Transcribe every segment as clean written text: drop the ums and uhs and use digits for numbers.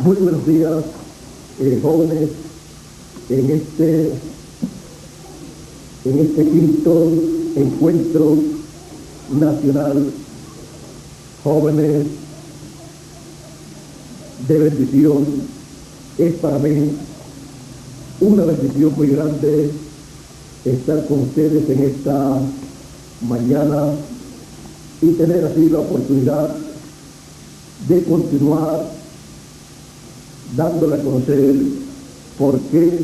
Muy buenos días, jóvenes, en este quinto encuentro nacional, jóvenes de bendición. Es para mí una bendición muy grande estar con ustedes en esta mañana y tener así la oportunidad de continuar dándole a conocer por qué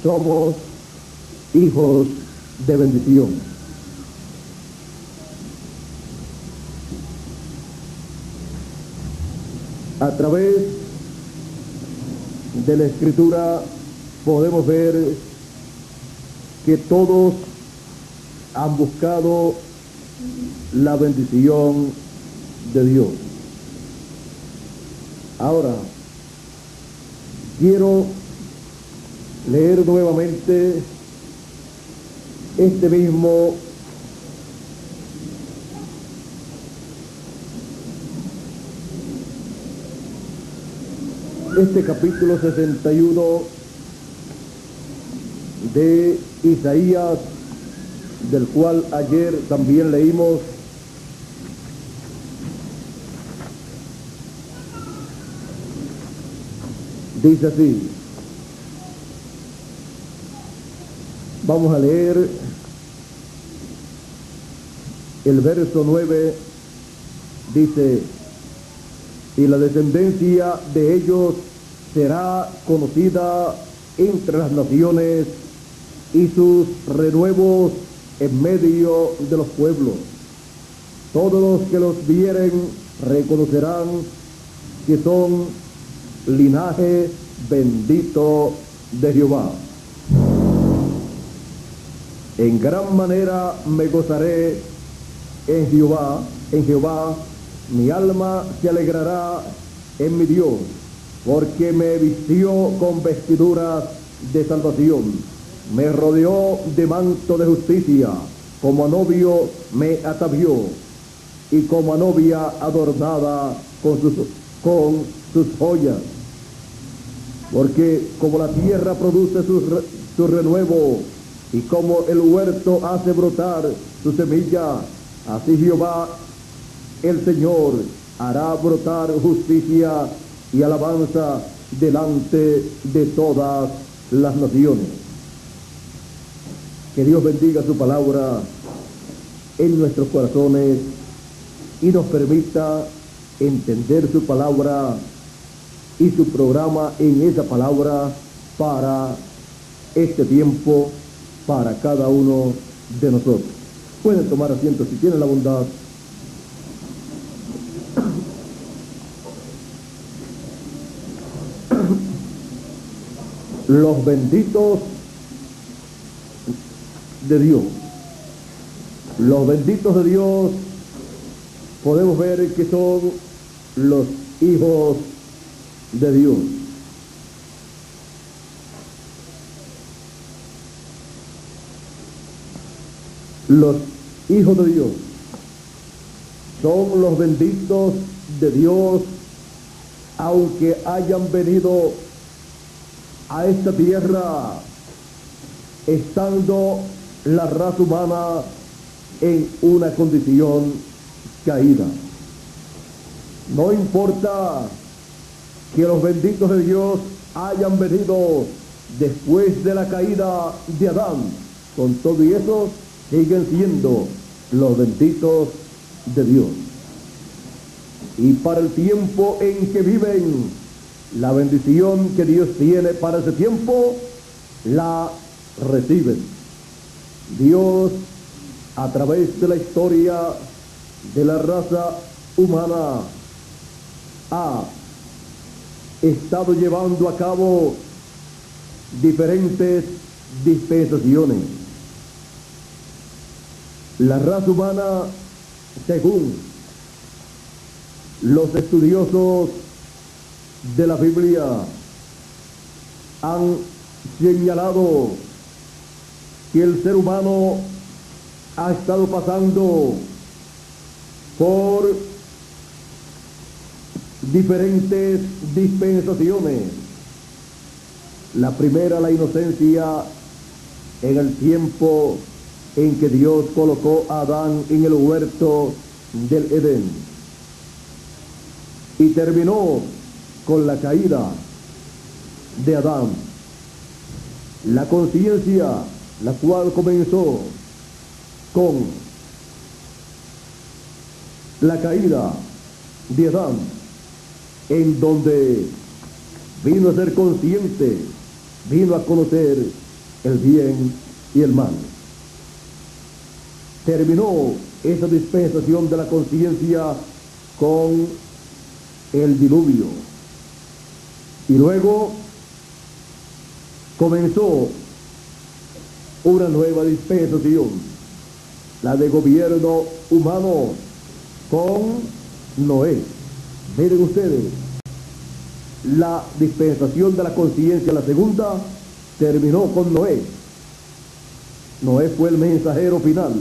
somos hijos de bendición. A través de la Escritura podemos ver que todos han buscado la bendición de Dios. Ahora, quiero leer nuevamente este capítulo 61 de Isaías, del cual ayer también leímos. Dice así, vamos a leer el verso 9, dice: y la descendencia de ellos será conocida entre las naciones, y sus renuevos en medio de los pueblos. Todos los que los vieren reconocerán que son linaje bendito de Jehová. En gran manera me gozaré en Jehová, mi alma se alegrará en mi Dios, porque me vistió con vestiduras de salvación, me rodeó de manto de justicia, como a novio me atavió, y como a novia adornada con sus joyas. Porque como la tierra produce su renuevo, y como el huerto hace brotar su semilla, así Jehová el Señor hará brotar justicia y alabanza delante de todas las naciones. Que Dios bendiga su palabra en nuestros corazones y nos permita entender su palabra y su programa en esa palabra para este tiempo, para cada uno de nosotros. Pueden tomar asiento si tienen la bondad. Los benditos de Dios. Los benditos de Dios podemos ver que son los hijos de Dios. Los hijos de Dios son los benditos de Dios, aunque hayan venido a esta tierra estando la raza humana en una condición caída. No importa que los benditos de Dios hayan venido después de la caída de Adán, con todo y eso siguen siendo los benditos de Dios. Y para el tiempo en que viven, la bendición que Dios tiene para ese tiempo, la reciben. Dios, a través de la historia de la raza humana, ha estado llevando a cabo diferentes dispensaciones. La raza humana, según los estudiosos de la Biblia, han señalado que el ser humano ha estado pasando por diferentes dispensaciones. La primera, la inocencia en el tiempo en que Dios colocó a Adán en el huerto del Edén. Y terminó con la caída de Adán. La conciencia, la cual comenzó con la caída de Adán, en donde vino a ser consciente, vino a conocer el bien y el mal. Terminó esa dispensación de la conciencia con el diluvio. Y luego comenzó una nueva dispensación, la de gobierno humano, con Noé. Miren ustedes, la dispensación de la conciencia, la segunda, terminó con Noé. Noé fue el mensajero final,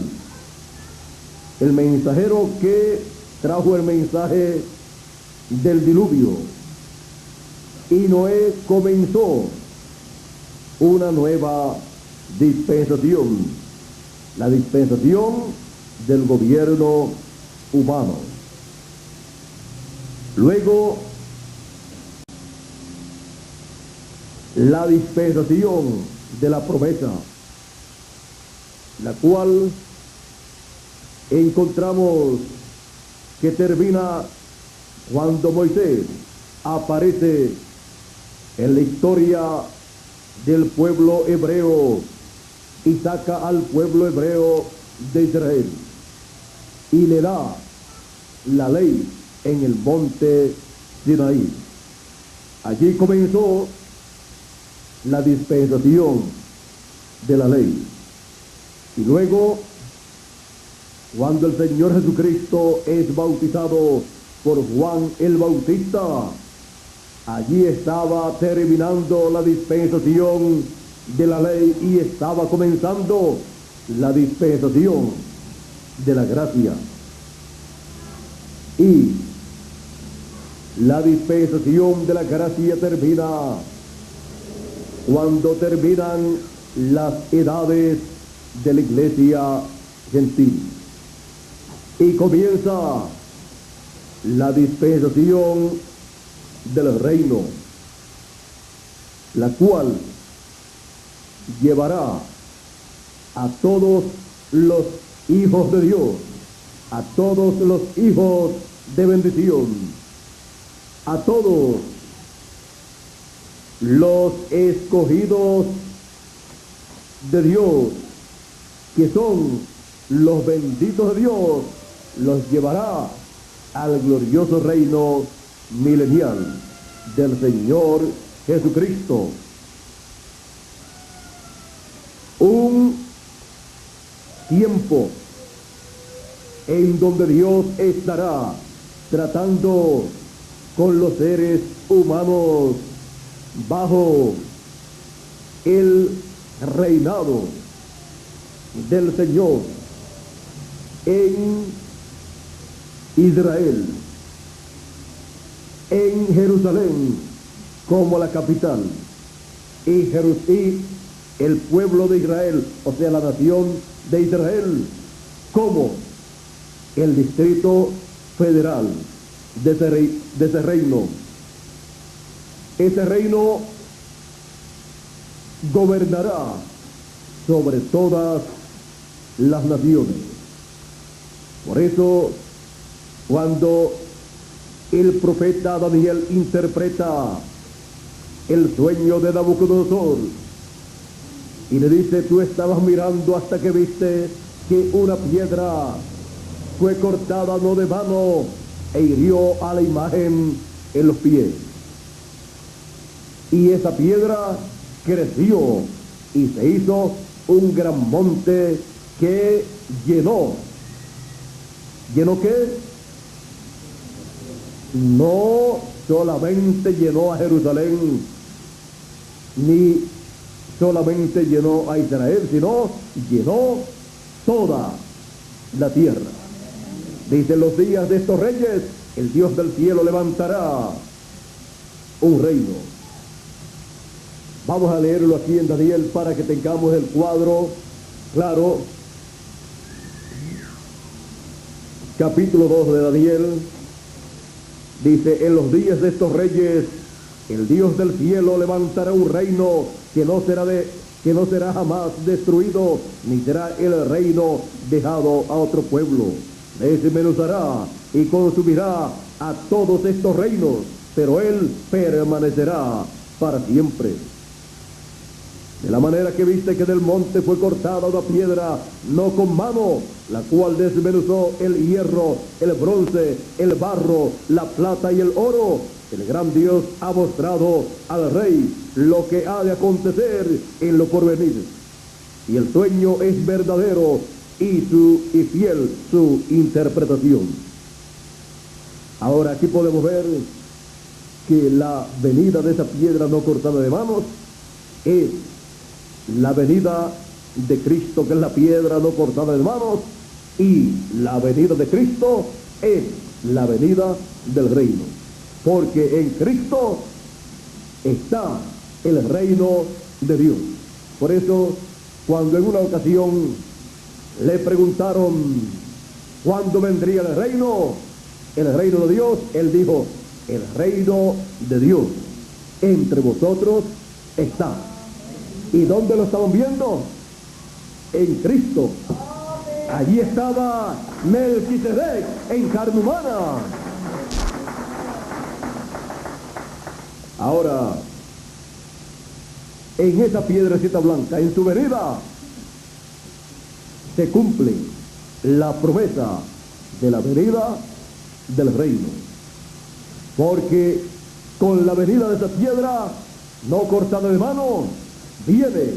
el mensajero que trajo el mensaje del diluvio. Y Noé comenzó una nueva dispensación, la dispensación del gobierno humano. Luego, la dispensación de la promesa, la cual encontramos que termina cuando Moisés aparece en la historia del pueblo hebreo y saca al pueblo hebreo de Israel y le da la ley en el monte Sinaí. Allí comenzó la dispensación de la ley. Y luego, cuando el Señor Jesucristo es bautizado por Juan el Bautista, allí estaba terminando la dispensación de la ley y estaba comenzando la dispensación de la gracia. Y la dispensación de la gracia termina cuando terminan las edades de la iglesia gentil y comienza la dispensación del reino, la cual llevará a todos los hijos de Dios, a todos los hijos de bendición, a todos los escogidos de Dios, que son los benditos de Dios, los llevará al glorioso reino milenial del Señor Jesucristo. Un tiempo en donde Dios estará tratando con los seres humanos bajo el reinado del Señor en Israel, en Jerusalén como la capital, y el pueblo de Israel, o sea, la nación de Israel, como el distrito federal de ese reino. Ese reino gobernará sobre todas las naciones. Por eso, cuando el profeta Daniel interpreta el sueño de Nabucodonosor y le dice: tú estabas mirando hasta que viste que una piedra fue cortada no de mano e hirió a la imagen en los pies. Y esa piedra creció y se hizo un gran monte que llenó. ¿Llenó qué? No solamente llenó a Jerusalén, ni solamente llenó a Israel, sino llenó toda la tierra. Dice: los días de estos reyes el Dios del cielo levantará un reino. Vamos a leerlo aquí en Daniel para que tengamos el cuadro claro. Capítulo 2 de Daniel dice: en los días de estos reyes, el Dios del cielo levantará un reino que no será jamás destruido, ni será el reino dejado a otro pueblo. Desmenuzará y consumirá a todos estos reinos, pero él permanecerá para siempre. De la manera que viste que del monte fue cortada una piedra, no con mano, la cual desmenuzó el hierro, el bronce, el barro, la plata y el oro, el gran Dios ha mostrado al rey lo que ha de acontecer en lo porvenir. Y el sueño es verdadero y fiel su interpretación. Ahora aquí podemos ver que la venida de esa piedra no cortada de manos es la venida de Cristo, que es la piedra no cortada de manos, y la venida de Cristo es la venida del reino, porque en Cristo está el reino de Dios. Por eso, cuando en una ocasión le preguntaron cuándo vendría el reino de Dios, él dijo: el reino de Dios entre vosotros está. ¿Y dónde lo estaban viendo? En Cristo. Allí estaba Melquisedec en carne humana. Ahora, en esa piedrecita blanca, en su venida, se cumple la promesa de la venida del reino. Porque con la venida de esa piedra no cortada de mano, viene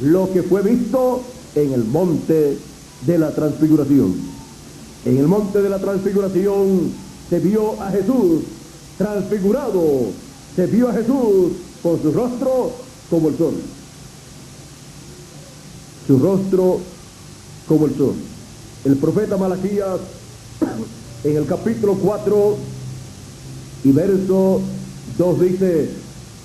lo que fue visto en el monte de la transfiguración. En el monte de la transfiguración se vio a Jesús transfigurado, se vio a Jesús con su rostro como el sol. Su rostro como el sol. El profeta Malaquías, en el capítulo 4 y verso 2 dice: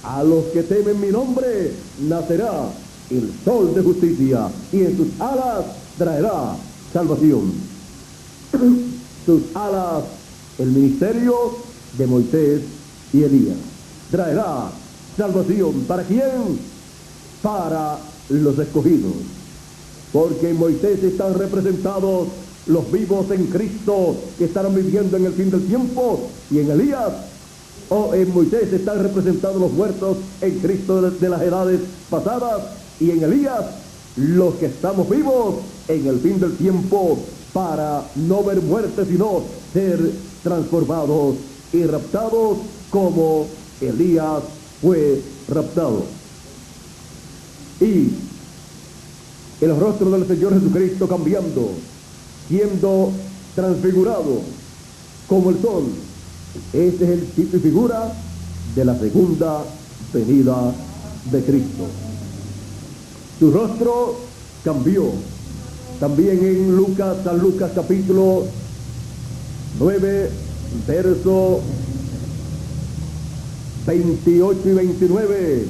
a los que temen mi nombre nacerá el sol de justicia, y en sus alas traerá salvación. Sus alas, el ministerio de Moisés y Elías, traerá salvación. ¿Para quién? Para los escogidos. Porque en Moisés están representados los vivos en Cristo, que estarán viviendo en el fin del tiempo, y en Elías en Moisés están representados los muertos en Cristo de las edades pasadas, y en Elías los que estamos vivos en el fin del tiempo, para no ver muerte sino ser transformados y raptados como Elías fue raptado. Y el rostro del Señor Jesucristo cambiando, siendo transfigurado como el sol. Ese es el tipo y figura de la segunda venida de Cristo. Su rostro cambió. También en San Lucas capítulo 9, verso 28 y 29.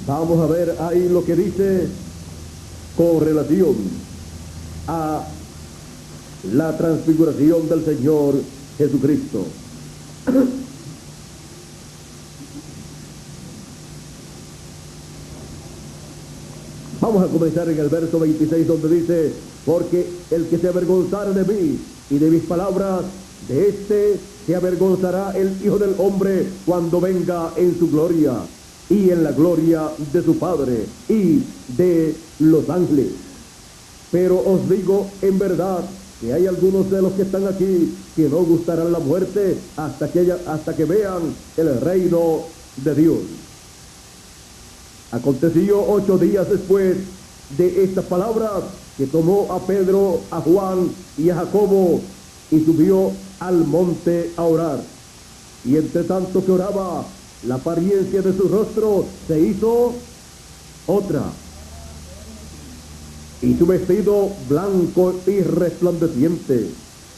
Vamos a ver ahí lo que dice con relación a la transfiguración del Señor Jesucristo. Vamos a comenzar en el verso 26, donde dice: porque el que se avergonzara de mí y de mis palabras, de este se avergonzará el Hijo del Hombre cuando venga en su gloria y en la gloria de su Padre y de los ángeles. Pero os digo en verdad que hay algunos de los que están aquí que no gustarán la muerte hasta que vean el reino de Dios. Aconteció 8 días después de estas palabras que tomó a Pedro, a Juan y a Jacobo y subió al monte a orar. Y entre tanto que oraba, la apariencia de su rostro se hizo otra, y su vestido blanco y resplandeciente.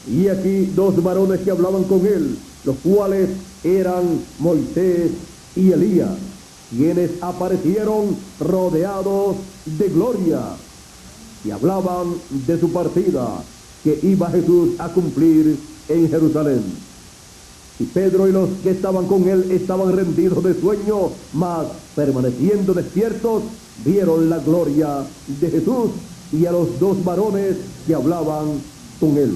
Y aquí dos varones que hablaban con él, los cuales eran Moisés y Elías, quienes aparecieron rodeados de gloria y hablaban de su partida que iba Jesús a cumplir en Jerusalén. Y Pedro y los que estaban con él estaban rendidos de sueño, mas permaneciendo despiertos, vieron la gloria de Jesús y a los dos varones que hablaban con él.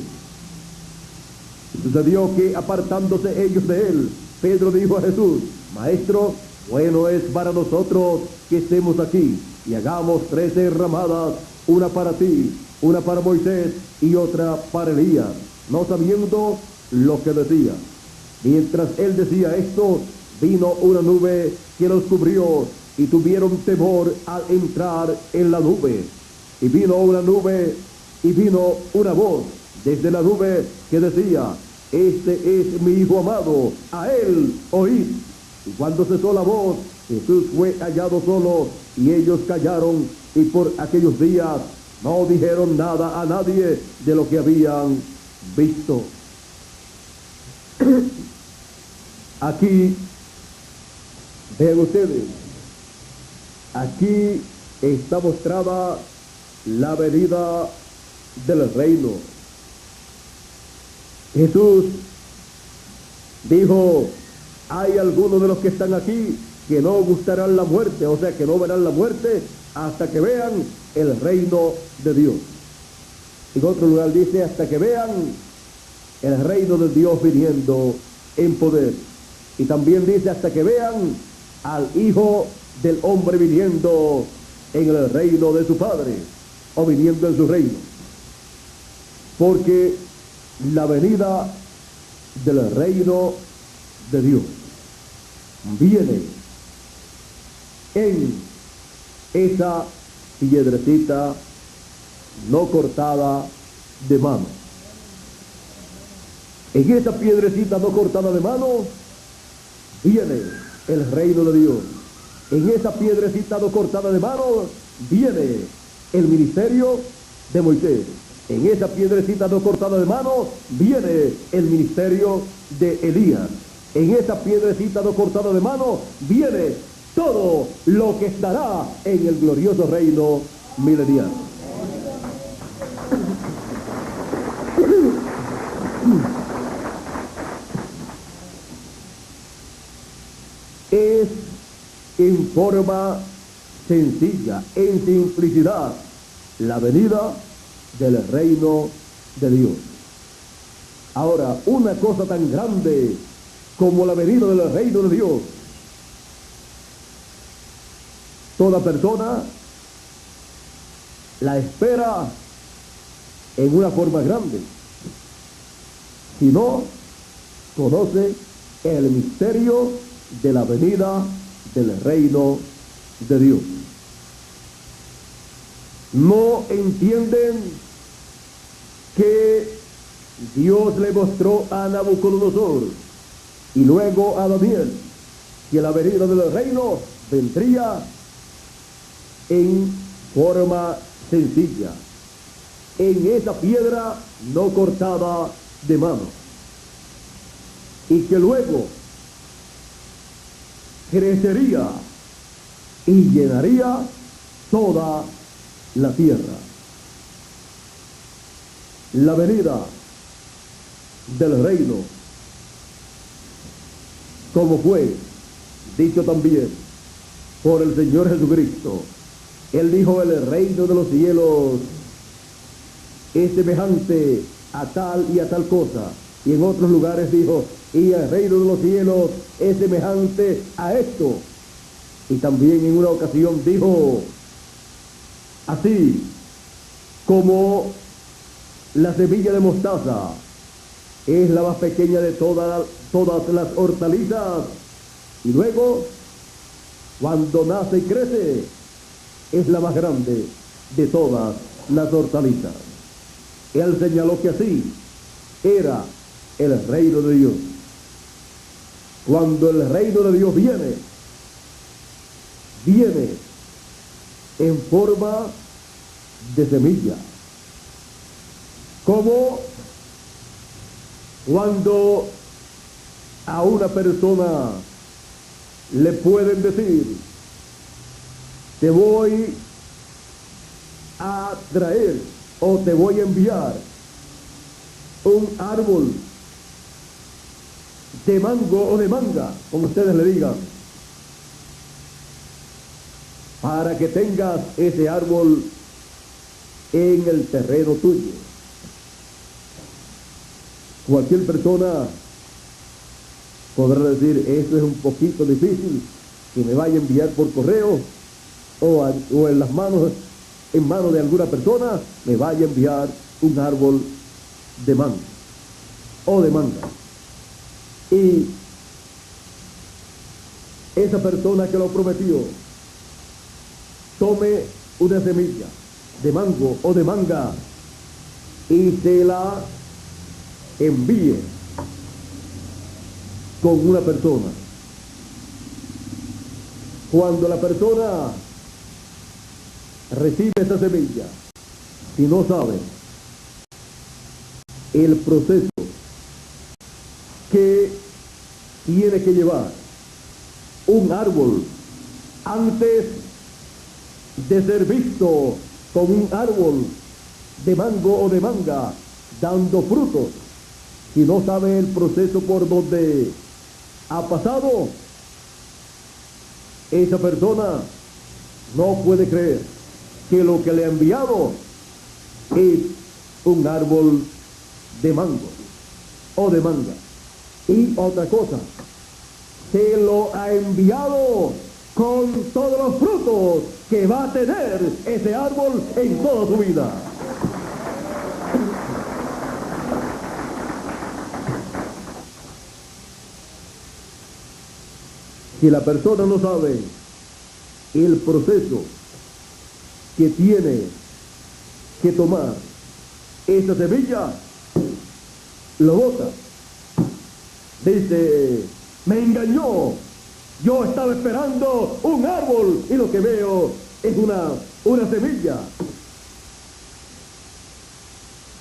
Y sucedió que apartándose ellos de él, Pedro dijo a Jesús: Maestro, bueno es para nosotros que estemos aquí y hagamos 13 enramadas, una para ti, una para Moisés y otra para Elías, no sabiendo lo que decía. Mientras él decía esto, vino una nube que los cubrió y tuvieron temor al entrar en la nube. Y vino una nube y vino una voz desde la nube que decía: Este es mi Hijo amado, a él oíd. Y cuando cesó la voz, Jesús fue hallado solo y ellos callaron y por aquellos días no dijeron nada a nadie de lo que habían visto. Aquí, vean ustedes, aquí está mostrada la venida del reino. Jesús dijo: hay algunos de los que están aquí que no gustarán la muerte, o sea que no verán la muerte hasta que vean el reino de Dios. En otro lugar dice: hasta que vean el reino de Dios viniendo en poder. Y también dice: hasta que vean al Hijo del Hombre viniendo en el reino de su Padre, o viniendo en su reino. Porque la venida del reino de Dios viene en esa piedrecita no cortada de mano. En esa piedrecita no cortada de mano viene el reino de Dios. En esa piedrecita no cortada de mano viene el ministerio de Moisés. En esa piedrecita no cortada de mano viene el ministerio de Elías. En esa piedrecita no cortada de mano viene todo lo que estará en el glorioso reino milenial. Es en forma sencilla, en simplicidad, la venida del reino de Dios. Ahora, una cosa tan grande como la venida del reino de Dios, toda persona la espera en una forma grande, si no conoce el misterio de la venida del reino de Dios. No entienden que Dios le mostró a Nabucodonosor y luego a Daniel que la venida del reino vendría en forma sencilla, en esa piedra no cortada de mano, y que luego crecería y llenaría toda la tierra. La venida del reino, como fue dicho también por el Señor Jesucristo. Él dijo: el reino de los cielos es semejante a tal y a tal cosa. Y en otros lugares dijo: y el reino de los cielos es semejante a esto. Y también en una ocasión dijo: así como la semilla de mostaza es la más pequeña de todas las hortalizas, y luego cuando nace y crece es la más grande de todas las hortalizas. Él señaló que así era el reino de Dios. Cuando el reino de Dios viene en forma de semilla, como Cuando a una persona le pueden decir, te voy a traer o te voy a enviar un árbol de mango o de manga, como ustedes le digan, para que tengas ese árbol en el terreno tuyo. Cualquier persona podrá decir, esto es un poquito difícil, que me vaya a enviar por correo o en manos de alguna persona, me vaya a enviar un árbol de mango o de manga. Y esa persona que lo prometió, tome una semilla de mango o de manga y se la envíe con una persona. Cuando la persona recibe esa semilla, si no sabe el proceso que tiene que llevar un árbol antes de ser visto como un árbol de mango o de manga dando frutos, si no sabe el proceso por donde ha pasado, esa persona no puede creer que lo que le ha enviado es un árbol de mango o de manga. Y otra cosa, se lo ha enviado con todos los frutos que va a tener ese árbol en toda su vida. Si la persona no sabe el proceso que tiene que tomar esa semilla, lo bota. Dice, me engañó, yo estaba esperando un árbol y lo que veo es una semilla.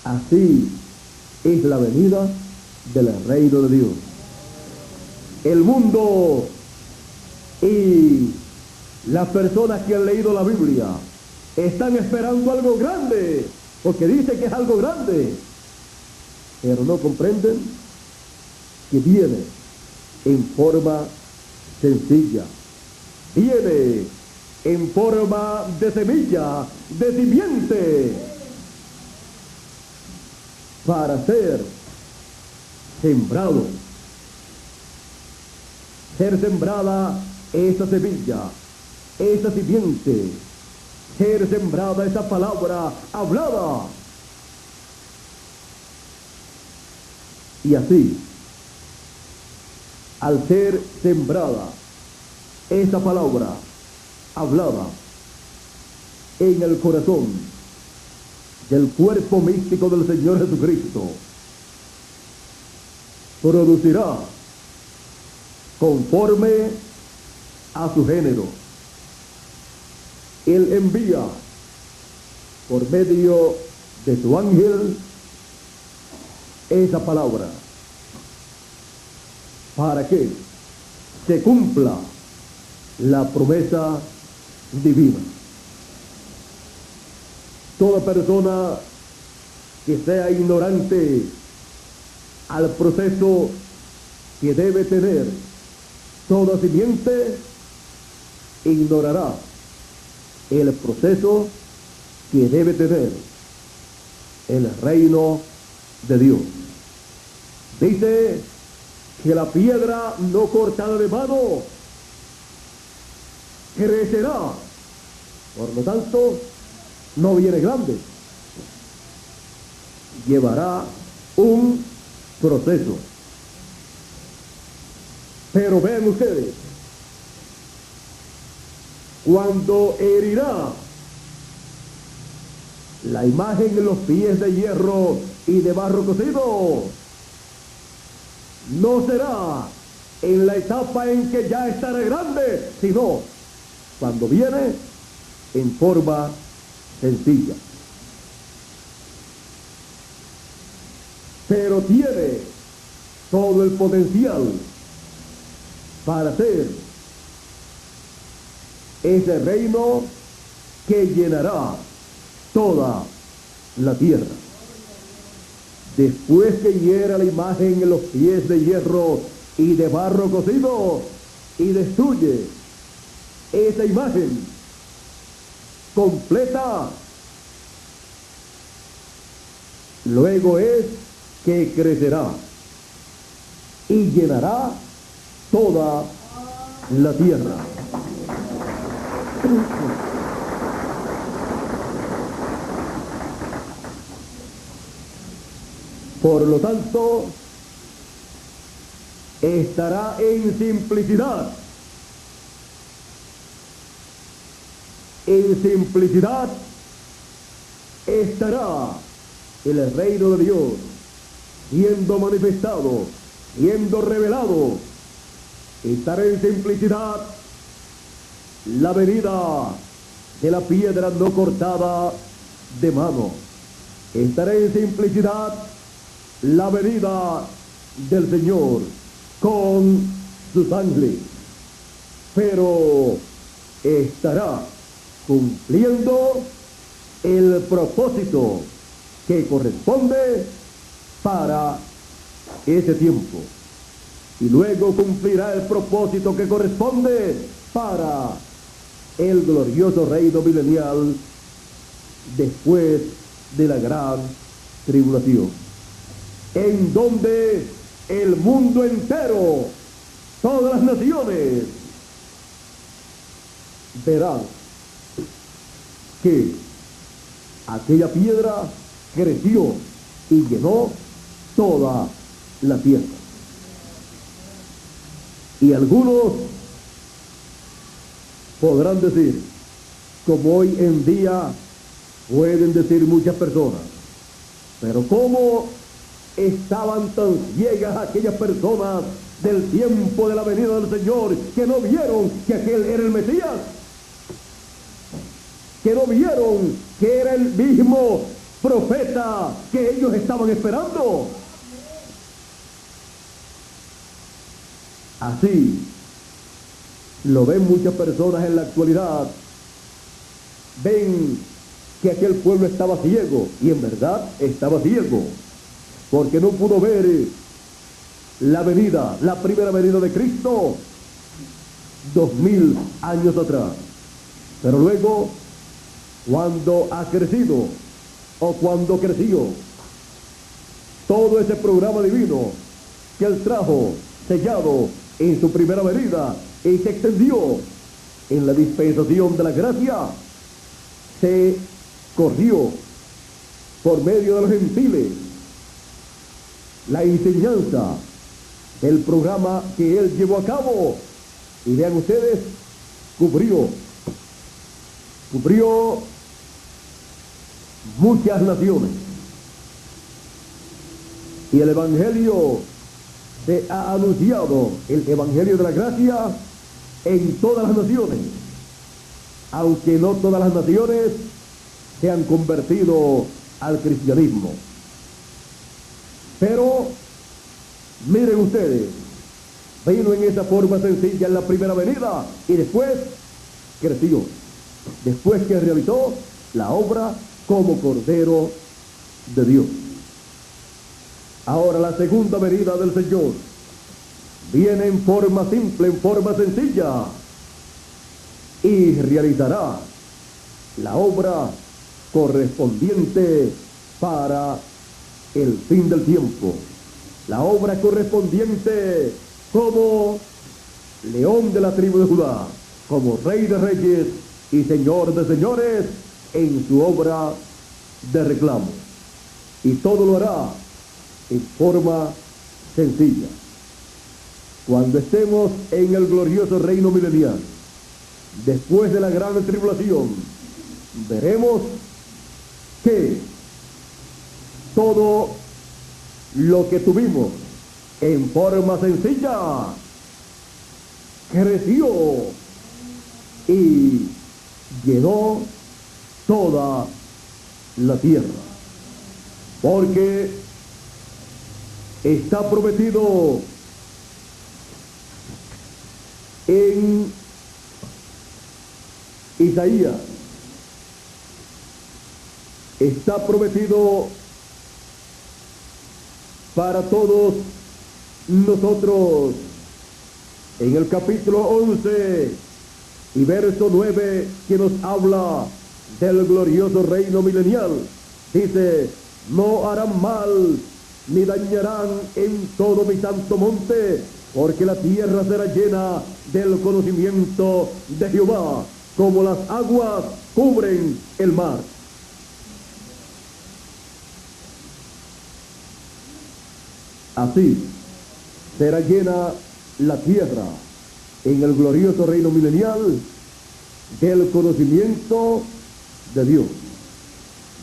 Así es la venida del reino de Dios. El mundo y las personas que han leído la Biblia están esperando algo grande, porque dice que es algo grande, pero no comprenden que viene en forma sencilla, viene en forma de semilla, de simiente, para ser sembrado, ser sembrada esa semilla, esa simiente, ser sembrada esa palabra hablada. Y así, al ser sembrada esa palabra hablada en el corazón del cuerpo místico del Señor Jesucristo, producirá conforme a su género. Él envía por medio de su ángel esa palabra para que se cumpla la promesa divina. Toda persona que sea ignorante al proceso que debe tener toda simiente, ignorará el proceso que debe tener el reino de Dios. Dice que la piedra no cortada de mano crecerá, por lo tanto no viene grande, llevará un proceso. Pero vean ustedes, cuando herirá la imagen en los pies de hierro y de barro cocido, no será en la etapa en que ya estará grande, sino cuando viene en forma sencilla. Pero tiene todo el potencial para ser ese reino que llenará toda la tierra. Después que hiera la imagen en los pies de hierro y de barro cocido y destruye esa imagen completa, luego es que crecerá y llenará toda la tierra. Por lo tanto, estará en simplicidad. En simplicidad estará el reino de Dios siendo manifestado, siendo revelado. Estará en simplicidad la venida de la piedra no cortada de mano. Estará en simplicidad la venida del Señor con sus ángeles, pero estará cumpliendo el propósito que corresponde para ese tiempo, y luego cumplirá el propósito que corresponde para el glorioso reino milenial después de la gran tribulación, en donde el mundo entero, todas las naciones, verán que aquella piedra creció y llenó toda la tierra. Y algunos podrán decir, como hoy en día pueden decir muchas personas, pero ¿cómo estaban tan ciegas aquellas personas del tiempo de la venida del Señor que no vieron que aquel era el Mesías? Que no vieron que era el mismo profeta que ellos estaban esperando. Así lo ven muchas personas en la actualidad. Ven que aquel pueblo estaba ciego, y en verdad estaba ciego, porque no pudo ver la venida, la primera venida de Cristo 2000 años atrás. Pero luego, cuando ha crecido, o cuando creció todo ese programa divino que Él trajo sellado en su primera venida y se extendió en la dispensación de la gracia, se corrió por medio de los gentiles la enseñanza del programa que Él llevó a cabo, y vean ustedes, cubrió muchas naciones, y el evangelio se ha anunciado, el evangelio de la gracia, en todas las naciones, aunque no todas las naciones se han convertido al cristianismo. Pero miren ustedes, vino en esa forma sencilla en la primera venida, y después creció, después que realizó la obra como Cordero de Dios. Ahora la segunda venida del Señor viene en forma simple, en forma sencilla, y realizará la obra correspondiente para el fin del tiempo, la obra correspondiente como león de la tribu de Judá, como rey de reyes y señor de señores en su obra de reclamo. Y todo lo hará en forma sencilla. Cuando estemos en el glorioso reino milenial, después de la gran tribulación, veremos que todo lo que tuvimos en forma sencilla creció y llenó toda la tierra, porque está prometido en Isaías, está prometido para todos nosotros en el capítulo 11 y verso 9, que nos habla del glorioso reino milenial. Dice: no harán mal ni dañarán en todo mi santo monte, porque la tierra será llena del conocimiento de Jehová, como las aguas cubren el mar. Así será llena la tierra en el glorioso reino milenial del conocimiento de Dios.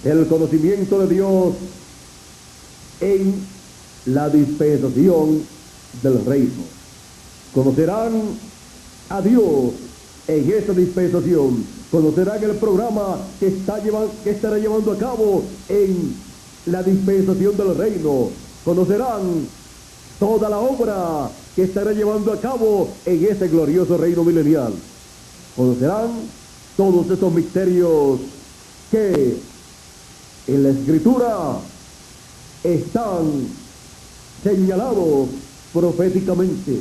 El conocimiento de Dios en la dispensación del reino. Conocerán a Dios en esa dispensación. Conocerán el programa que estará llevando a cabo en la dispensación del reino. Conocerán toda la obra que estará llevando a cabo en ese glorioso reino milenial. Conocerán todos esos misterios que en la Escritura están señalados proféticamente.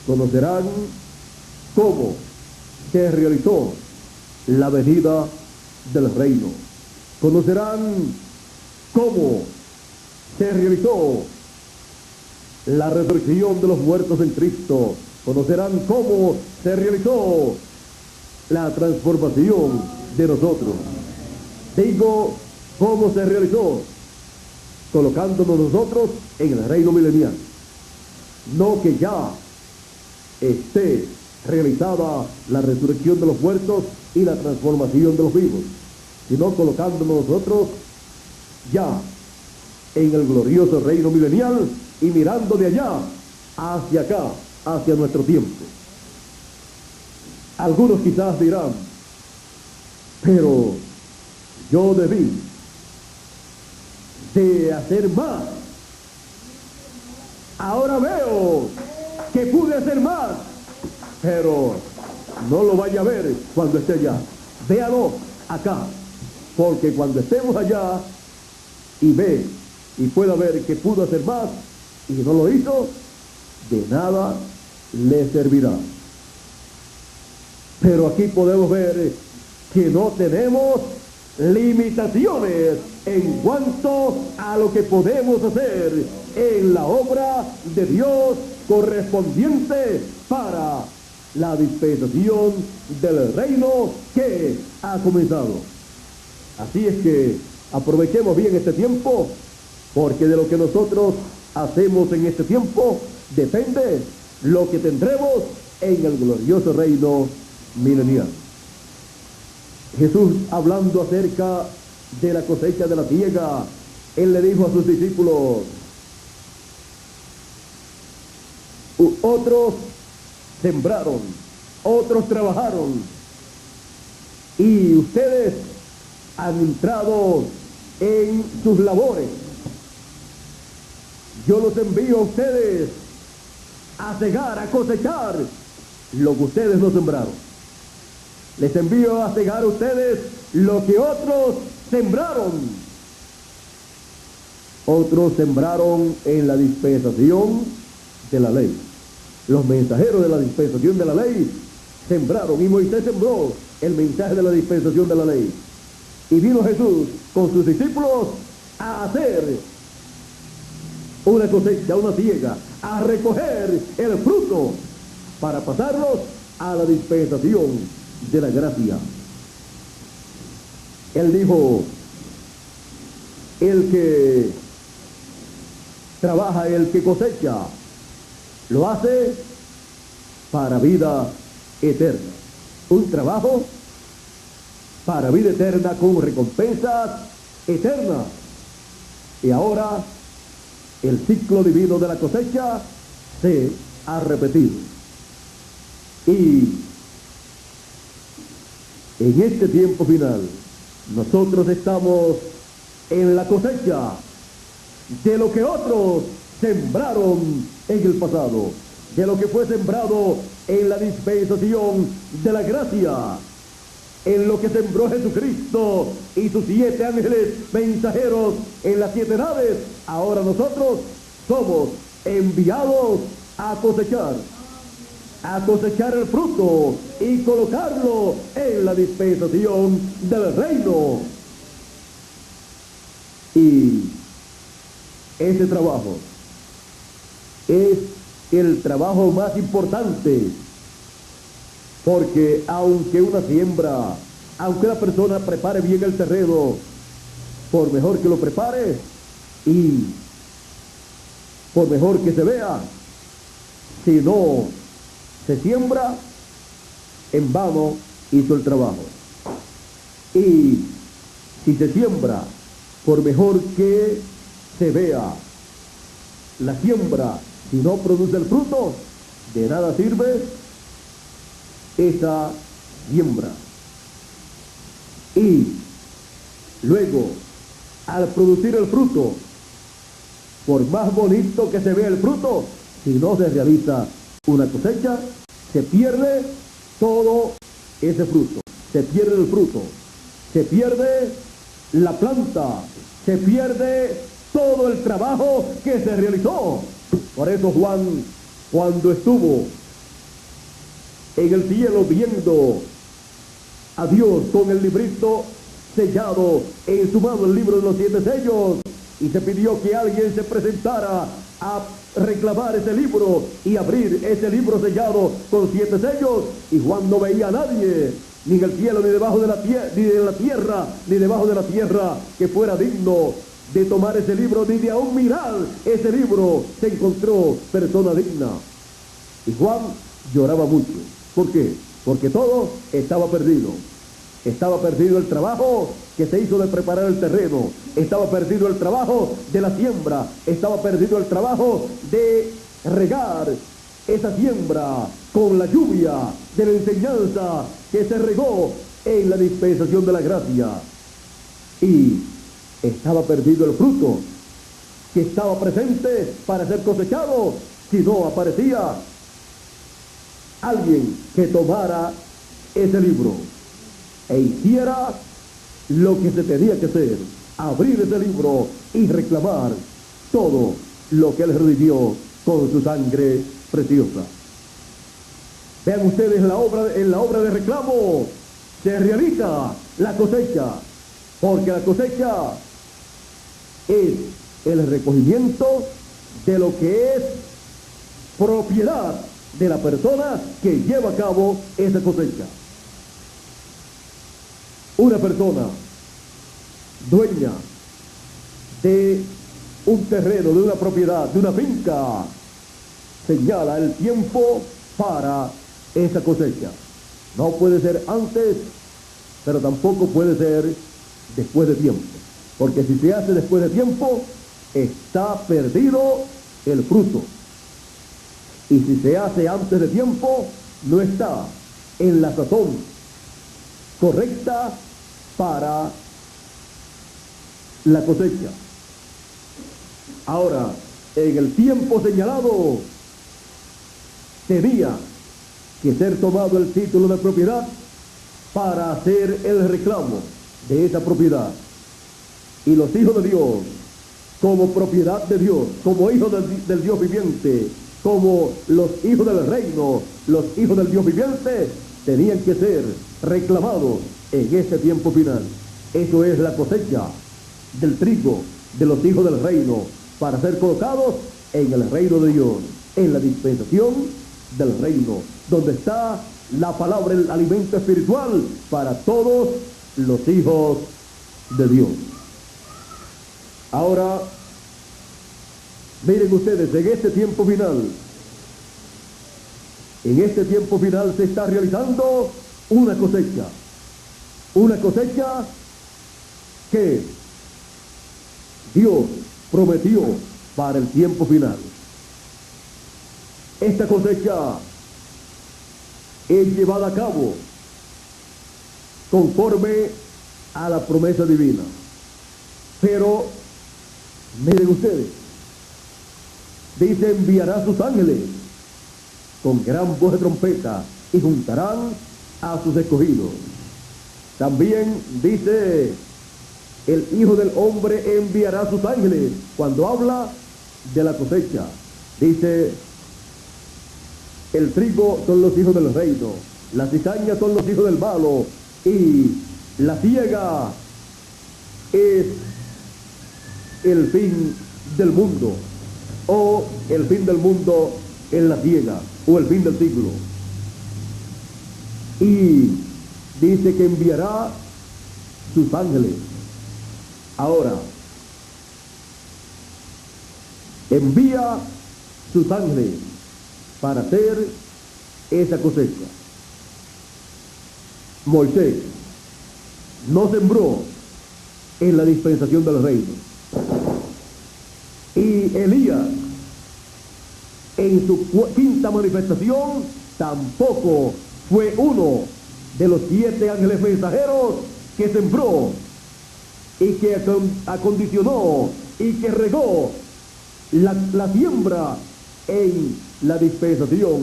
Conocerán cómo se realizó la venida del reino. Conocerán cómo se realizó la resurrección de los muertos en Cristo. Conocerán cómo se realizó la transformación de nosotros. Digo, cómo se realizó, colocándonos nosotros en el reino milenial. No que ya esté realizada la resurrección de los muertos y la transformación de los vivos, sino colocándonos nosotros ya en el glorioso reino milenial y mirando de allá hacia acá, hacia nuestro tiempo. Algunos quizás dirán: pero yo debí de hacer más. Ahora veo que pude hacer más, pero no lo vaya a ver cuando esté allá. Véalo acá, porque cuando estemos allá y ve y pueda ver que pudo hacer más y no lo hizo, de nada le servirá. Pero aquí podemos ver que no tenemos limitaciones en cuanto a lo que podemos hacer en la obra de Dios correspondiente para la dispensación del reino que ha comenzado. Así es que aprovechemos bien este tiempo, porque de lo que nosotros hacemos en este tiempo depende lo que tendremos en el glorioso reino milenial. Jesús, hablando acerca de la cosecha de la siega, Él le dijo a sus discípulos: otros sembraron, otros trabajaron, y ustedes han entrado en sus labores. Yo los envío a ustedes a cegar, a cosechar lo que ustedes no sembraron. Les envío a cegar a ustedes lo que otros sembraron. Otros sembraron en la dispensación de la ley. Los mensajeros de la dispensación de la ley sembraron, y Moisés sembró el mensaje de la dispensación de la ley. Y vino Jesús con sus discípulos a hacer una cosecha, una siega, a recoger el fruto para pasarlos a la dispensación de la gracia. Él dijo: el que trabaja, el que cosecha, lo hace para vida eterna. Un trabajo para vida eterna con recompensas eternas. Y ahora el ciclo divino de la cosecha se ha repetido. Y en este tiempo final, nosotros estamos en la cosecha de lo que otros sembraron en el pasado, de lo que fue sembrado en la dispensación de la gracia, en lo que sembró Jesucristo y sus 7 ángeles mensajeros en las 7 naves. Ahora nosotros somos enviados a cosechar el fruto y colocarlo en la dispensación del reino. Y ese trabajo es el trabajo más importante, porque aunque una persona prepare bien el terreno, por mejor que lo prepare y por mejor que se vea, si no se siembra, en vano hizo el trabajo. Y si se siembra, por mejor que se vea la siembra, si no produce el fruto, de nada sirve esa siembra. Y luego, al producir el fruto, por más bonito que se vea el fruto, si no se realiza una cosecha, se pierde todo ese fruto, se pierde el fruto, se pierde la planta, se pierde todo el trabajo que se realizó. Por eso Juan, cuando estuvo en el cielo viendo a Dios con el librito sellado en su mano, el libro de los 7 sellos, y se pidió que alguien se presentara a reclamar ese libro y abrir ese libro sellado con 7 sellos, y Juan no veía a nadie, ni en el cielo, ni debajo de la tierra, ni en la tierra, ni debajo de la tierra, que fuera digno de tomar ese libro, ni de aún mirar ese libro. Se encontró persona digna. Y Juan lloraba mucho. ¿Por qué? Porque todo estaba perdido. Estaba perdido el trabajo que se hizo de preparar el terreno. Estaba perdido el trabajo de la siembra. Estaba perdido el trabajo de regar esa siembra con la lluvia de la enseñanza que se regó en la dispensación de la gracia. Y estaba perdido el fruto que estaba presente para ser cosechado, si no aparecía alguien que tomara ese libro e hiciera lo que se tenía que hacer: abrir ese libro y reclamar todo lo que él redimió con su sangre preciosa. Vean ustedes en la obra de reclamo se realiza la cosecha, porque la cosecha es el recogimiento de lo que es propiedad de la persona que lleva a cabo esa cosecha. Una persona dueña de un terreno, de una propiedad, de una finca, señala el tiempo para esa cosecha. No puede ser antes, pero tampoco puede ser después de tiempo, porque si se hace después de tiempo, está perdido el fruto. Y si se hace antes de tiempo, no está en la sazón correcta para la cosecha. Ahora, en el tiempo señalado, tenía que ser tomado el título de propiedad para hacer el reclamo de esa propiedad. Y los hijos de Dios, como propiedad de Dios, como hijos del Dios viviente, como los hijos del reino, los hijos del Dios viviente, tenían que ser reclamados en este tiempo final. Eso es la cosecha del trigo de los hijos del reino, para ser colocados en el reino de Dios, en la dispensación del reino, donde está la palabra, el alimento espiritual para todos los hijos de Dios. Ahora, miren ustedes, en este tiempo final se está realizando una cosecha que Dios prometió para el tiempo final. Esta cosecha es llevada a cabo conforme a la promesa divina, pero Miren ustedes, dice, enviará sus ángeles con gran voz de trompeta y juntarán a sus escogidos. También dice, el Hijo del Hombre enviará sus ángeles cuando habla de la cosecha. Dice, el trigo son los hijos del reino, la cizaña son los hijos del malo, y la siega es el fin del mundo, o el fin del mundo en la siega, o el fin del siglo. Y dice que enviará sus ángeles. Ahora, envía sus ángeles para hacer esa cosecha. Moisés no sembró en la dispensación del reino. Y Elías, en su quinta manifestación, tampoco fue uno de los 7 ángeles mensajeros que sembró y que acondicionó y que regó la siembra en la dispensación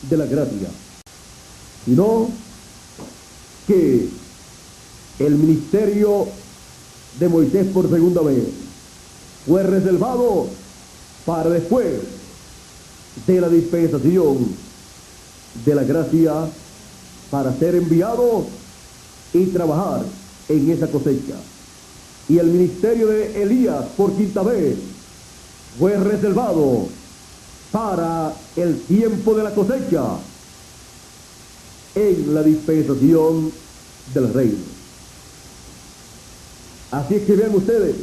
de la gracia, sino que el ministerio de Moisés por segunda vez fue reservado para después de la dispensación de la gracia, para ser enviado y trabajar en esa cosecha. Y el ministerio de Elías por quinta vez fue reservado para el tiempo de la cosecha en la dispensación del reino. Así es que vean ustedes,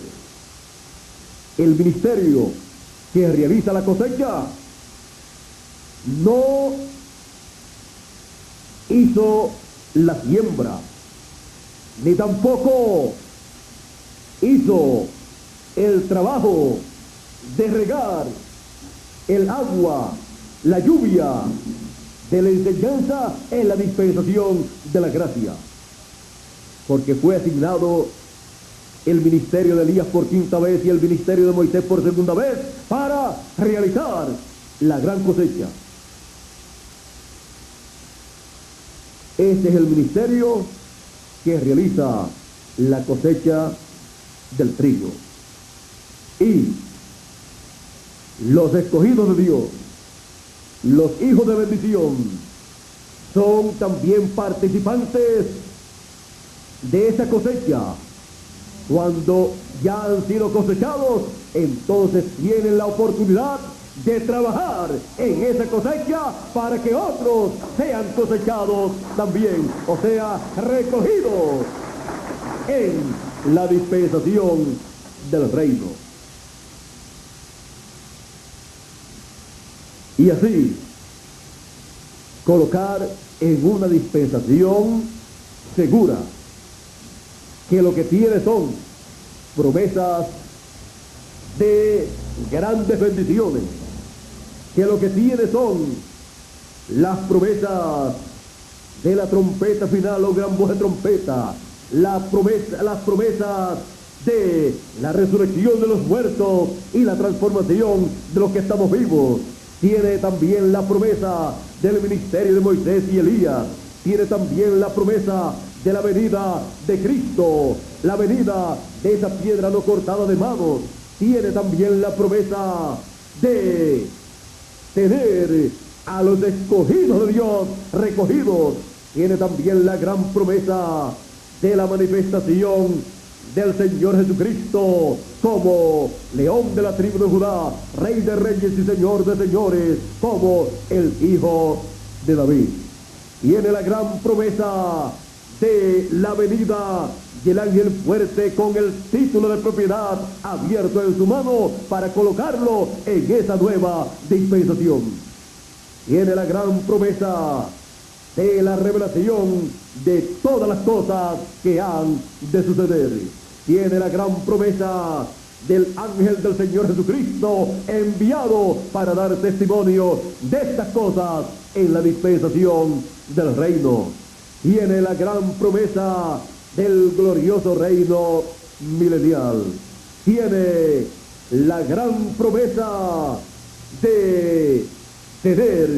el ministerio que realiza la cosecha no hizo la siembra, ni tampoco hizo el trabajo de regar el agua, la lluvia de la enseñanza en la dispensación de la gracia, porque fue asignado el ministerio de Elías por quinta vez y el ministerio de Moisés por segunda vez para realizar la gran cosecha. Este es el ministerio que realiza la cosecha del trigo. Y los escogidos de Dios, los hijos de bendición, son también participantes de esa cosecha. Cuando ya han sido cosechados, entonces tienen la oportunidad de trabajar en esa cosecha para que otros sean cosechados también, o sea, recogidos en la dispensación del reino. Y así, colocar en una dispensación segura que lo que tiene son promesas de grandes bendiciones, que lo que tiene son las promesas de la trompeta final o gran voz de trompeta, las promesas de la resurrección de los muertos y la transformación de los que estamos vivos. Tiene también la promesa del ministerio de Moisés y Elías, tiene también la promesa de la venida de Cristo, la venida de esa piedra no cortada de manos, tiene también la promesa de tener a los escogidos de Dios recogidos, tiene también la gran promesa de la manifestación del Señor Jesucristo como León de la tribu de Judá, Rey de reyes y Señor de señores, como el Hijo de David. Tiene la gran promesa de la venida del ángel fuerte con el título de propiedad abierto en su mano para colocarlo en esa nueva dispensación. Tiene la gran promesa de la revelación de todas las cosas que han de suceder. Tiene la gran promesa del ángel del Señor Jesucristo enviado para dar testimonio de estas cosas en la dispensación del reino. Tiene la gran promesa del glorioso reino milenial. Tiene la gran promesa de ceder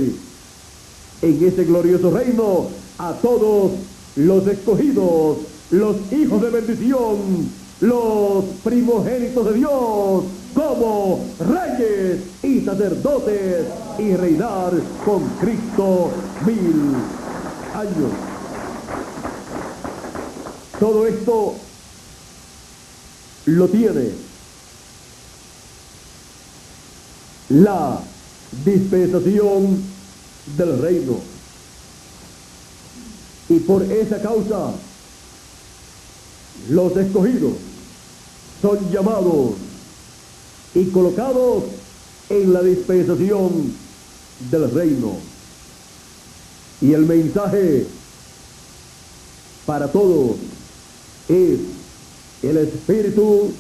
en ese glorioso reino a todos los escogidos, los hijos de bendición, los primogénitos de Dios, como reyes y sacerdotes, y reinar con Cristo 1000 años. Todo esto lo tiene la dispensación del reino. Y por esa causa, los escogidos son llamados y colocados en la dispensación del reino. Y el mensaje para todos es: el espíritu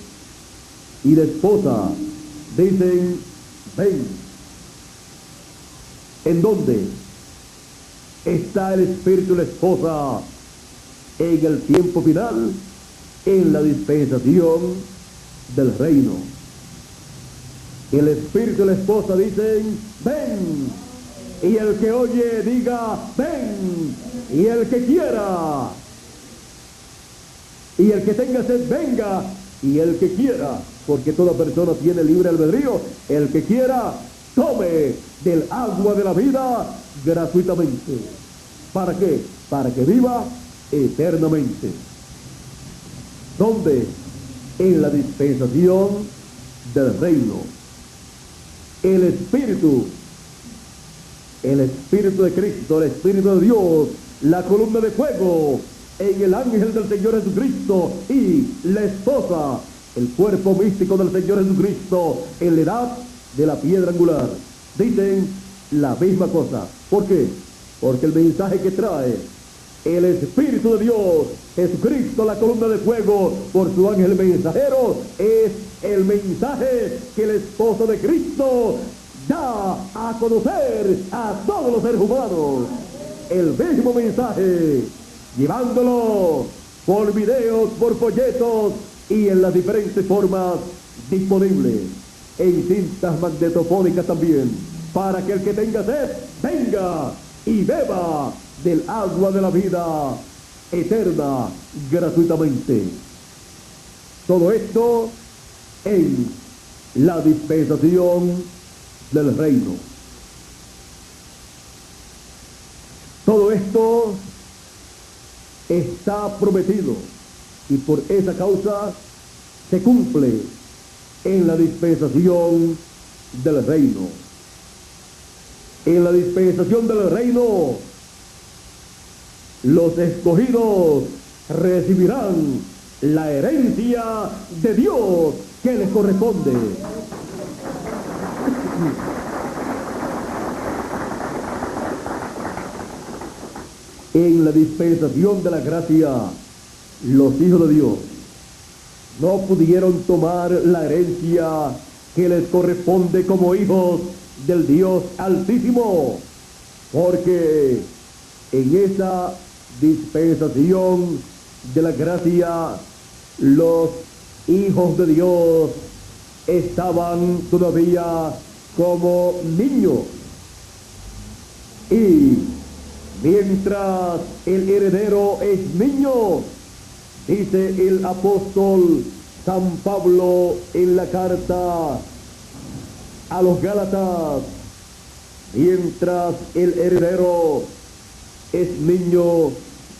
y la esposa dicen, ven. ¿En dónde está el espíritu y la esposa en el tiempo final? En la dispensación del reino. El espíritu y la esposa dicen, ven. Y el que oye diga, ven. Y el que quiera, y el que tenga sed, venga. Y el que quiera, porque toda persona tiene libre albedrío, el que quiera, tome del agua de la vida gratuitamente. ¿Para qué? Para que viva eternamente. ¿Dónde? En la dispensación del reino. El Espíritu de Cristo, el Espíritu de Dios, la columna de fuego en el ángel del Señor Jesucristo, y la esposa, el cuerpo místico del Señor Jesucristo, en la edad de la piedra angular, dicen la misma cosa. ¿Por qué? Porque el mensaje que trae el Espíritu de Dios, Jesucristo, la columna de fuego, por su ángel mensajero, es el mensaje que el esposo de Cristo da a conocer a todos los seres humanos. El mismo mensaje, llevándolo por videos, por folletos y en las diferentes formas disponibles, en cintas magnetofónicas también, para que el que tenga sed, venga y beba del agua de la vida eterna gratuitamente. Todo esto en la dispensación del reino. Todo esto está prometido y por esa causa se cumple en la dispensación del reino. En la dispensación del reino, los escogidos recibirán la herencia de Dios que les corresponde. En la dispensación de la gracia, los hijos de Dios no pudieron tomar la herencia que les corresponde como hijos del Dios Altísimo, porque en esa dispensación de la gracia, los hijos de Dios estaban todavía como niños, y mientras el heredero es niño, dice el apóstol San Pablo en la carta a los Gálatas, mientras el heredero es niño,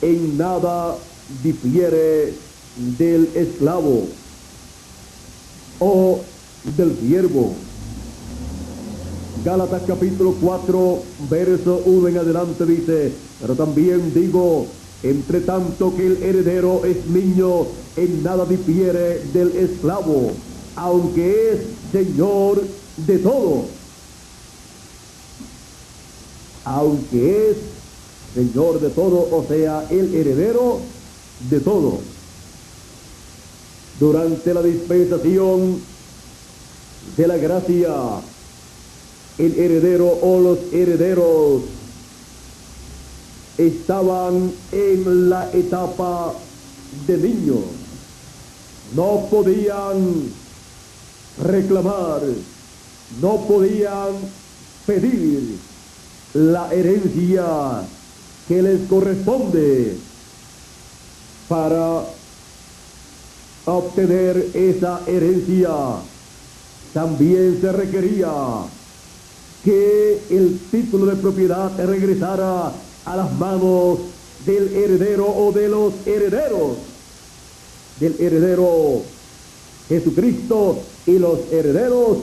en nada difiere del esclavo o del siervo. Gálatas capítulo 4, verso 1 en adelante dice, pero también digo, entre tanto que el heredero es niño, en nada difiere del esclavo, aunque es señor de todo. Aunque es señor de todo, o sea, el heredero de todo. Durante la dispensación de la gracia, el heredero o los herederos estaban en la etapa de niños. No podían reclamar, no podían pedir la herencia que les corresponde. Para obtener esa herencia también se requería que el título de propiedad regresara a las manos del heredero o de los herederos, del heredero Jesucristo, y los herederos,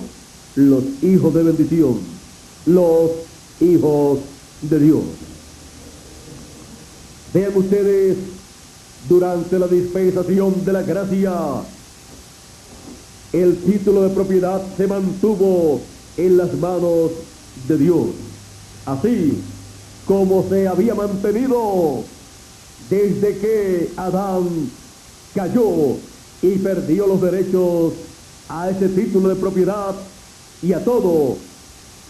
los hijos de bendición, los hijos de Dios. Vean ustedes, durante la dispensación de la gracia, el título de propiedad se mantuvo en las manos de Dios, así como se había mantenido desde que Adán cayó y perdió los derechos a ese título de propiedad y a todo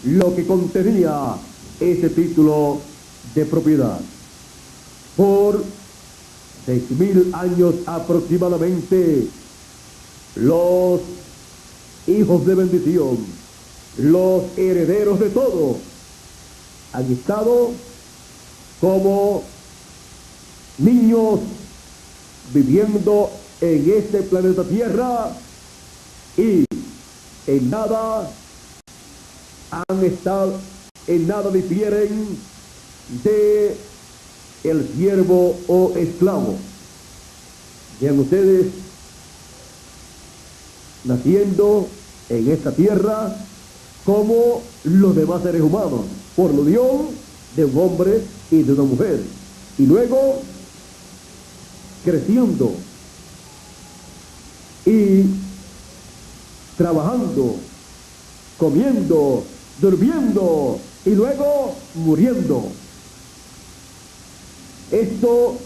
lo que contenía ese título de propiedad. Por 6.000 años aproximadamente, los hijos de bendición, los herederos de todo, han estado como niños viviendo en este planeta Tierra, y en nada difieren de el siervo o esclavo. Vean ustedes, naciendo en esta tierra como los demás seres humanos, por la unión de un hombre y de una mujer, y luego creciendo y trabajando, comiendo, durmiendo y luego muriendo. Esto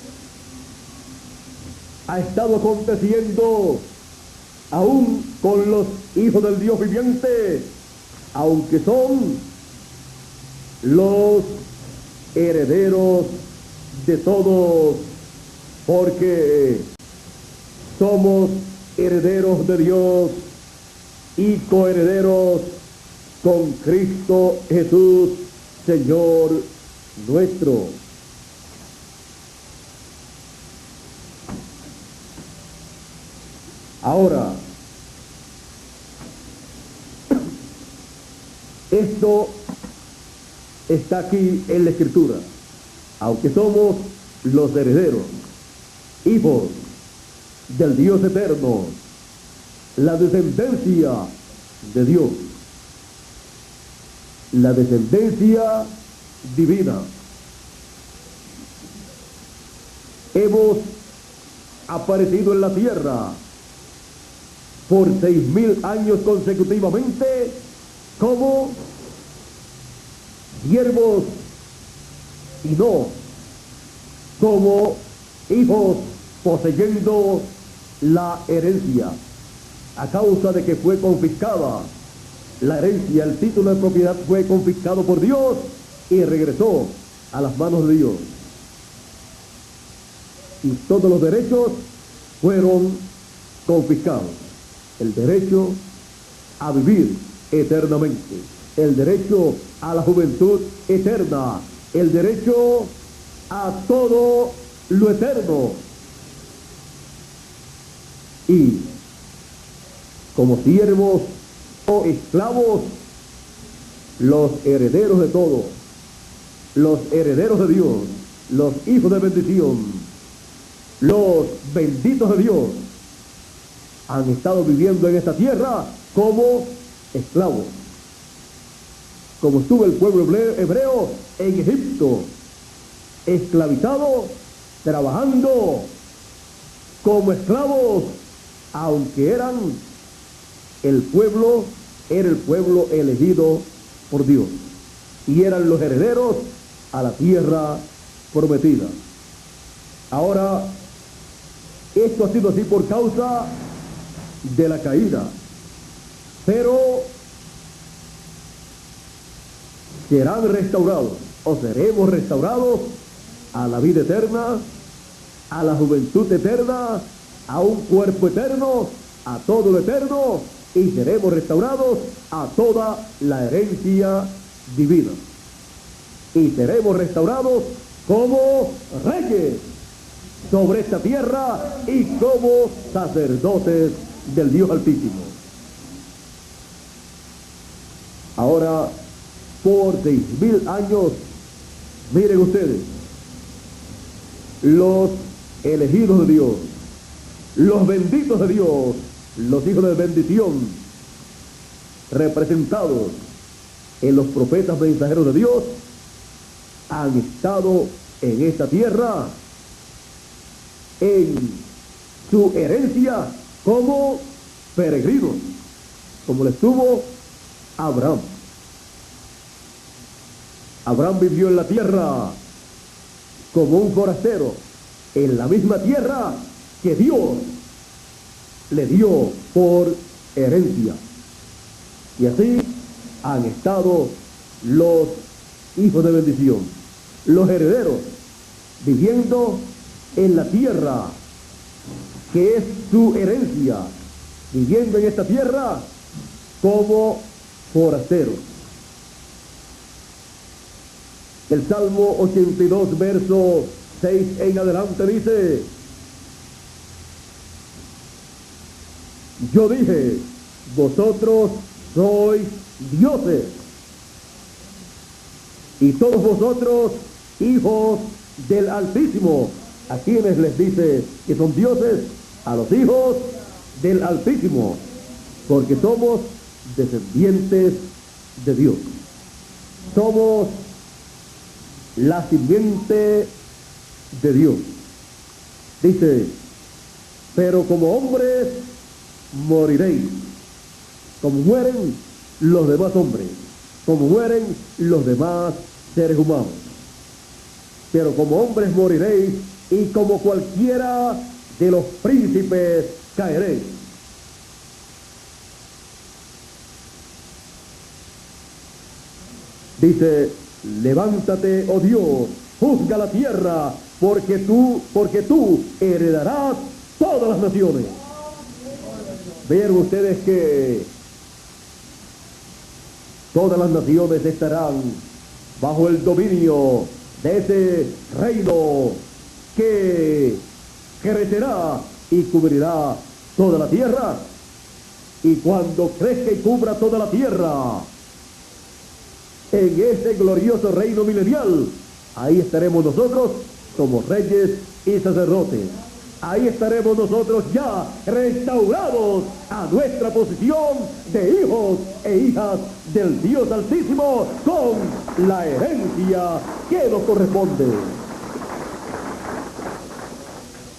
ha estado aconteciendo aún con los hijos del Dios viviente, aunque son los herederos de todos, porque somos herederos de Dios y coherederos con Cristo Jesús, Señor nuestro. Ahora, esto está aquí en la Escritura. Aunque somos los herederos, hijos del Dios eterno, la descendencia de Dios, la descendencia divina, hemos aparecido en la tierra por 6.000 años consecutivamente como siervos y no como hijos poseyendo la herencia, a causa de que fue confiscada la herencia. El título de propiedad fue confiscado por Dios y regresó a las manos de Dios, y todos los derechos fueron confiscados: el derecho a vivir eternamente, el derecho a la juventud eterna, el derecho a todo lo eterno. Y como siervos o esclavos, los herederos de todo, los herederos de Dios, los hijos de bendición, los benditos de Dios, han estado viviendo en esta tierra como esclavos, como estuvo el pueblo hebreo en Egipto, esclavizado, trabajando como esclavos, aunque era el pueblo elegido por Dios, y eran los herederos a la tierra prometida. Ahora, esto ha sido así por causa de la caída, pero serán restaurados, o seremos restaurados a la vida eterna, a la juventud eterna, a un cuerpo eterno, a todo lo eterno, y seremos restaurados a toda la herencia divina. Y seremos restaurados como reyes sobre esta tierra y como sacerdotes del Dios Altísimo. Ahora, por 6.000 años, miren ustedes, los elegidos de Dios, los benditos de Dios, los hijos de bendición, representados en los profetas mensajeros de Dios, han estado en esta tierra, en su herencia como peregrinos, como le estuvo Abraham. Abraham vivió en la tierra como un forastero, en la misma tierra que Dios le dio por herencia. Y así han estado los hijos de bendición, los herederos, viviendo en la tierra que es su herencia, viviendo en esta tierra como forasteros. El Salmo 82, verso 6 en adelante dice: yo dije, vosotros sois dioses, y todos vosotros hijos del Altísimo. ¿A quienes les dice que son dioses? A los hijos del Altísimo, porque somos descendientes de Dios. Somos la simiente de Dios. Dice, pero como hombres moriréis, como mueren los demás hombres, como mueren los demás seres humanos. Pero como hombres moriréis, y como cualquiera de los príncipes caeréis. Dice, levántate, oh Dios, juzga la tierra, porque tú heredarás todas las naciones. Vean ustedes que todas las naciones estarán bajo el dominio de ese reino que crecerá y cubrirá toda la tierra. Y cuando crezca y cubra toda la tierra, en ese glorioso reino milenial, ahí estaremos nosotros como reyes y sacerdotes. Ahí estaremos nosotros ya restaurados a nuestra posición de hijos e hijas del Dios Altísimo, con la herencia que nos corresponde.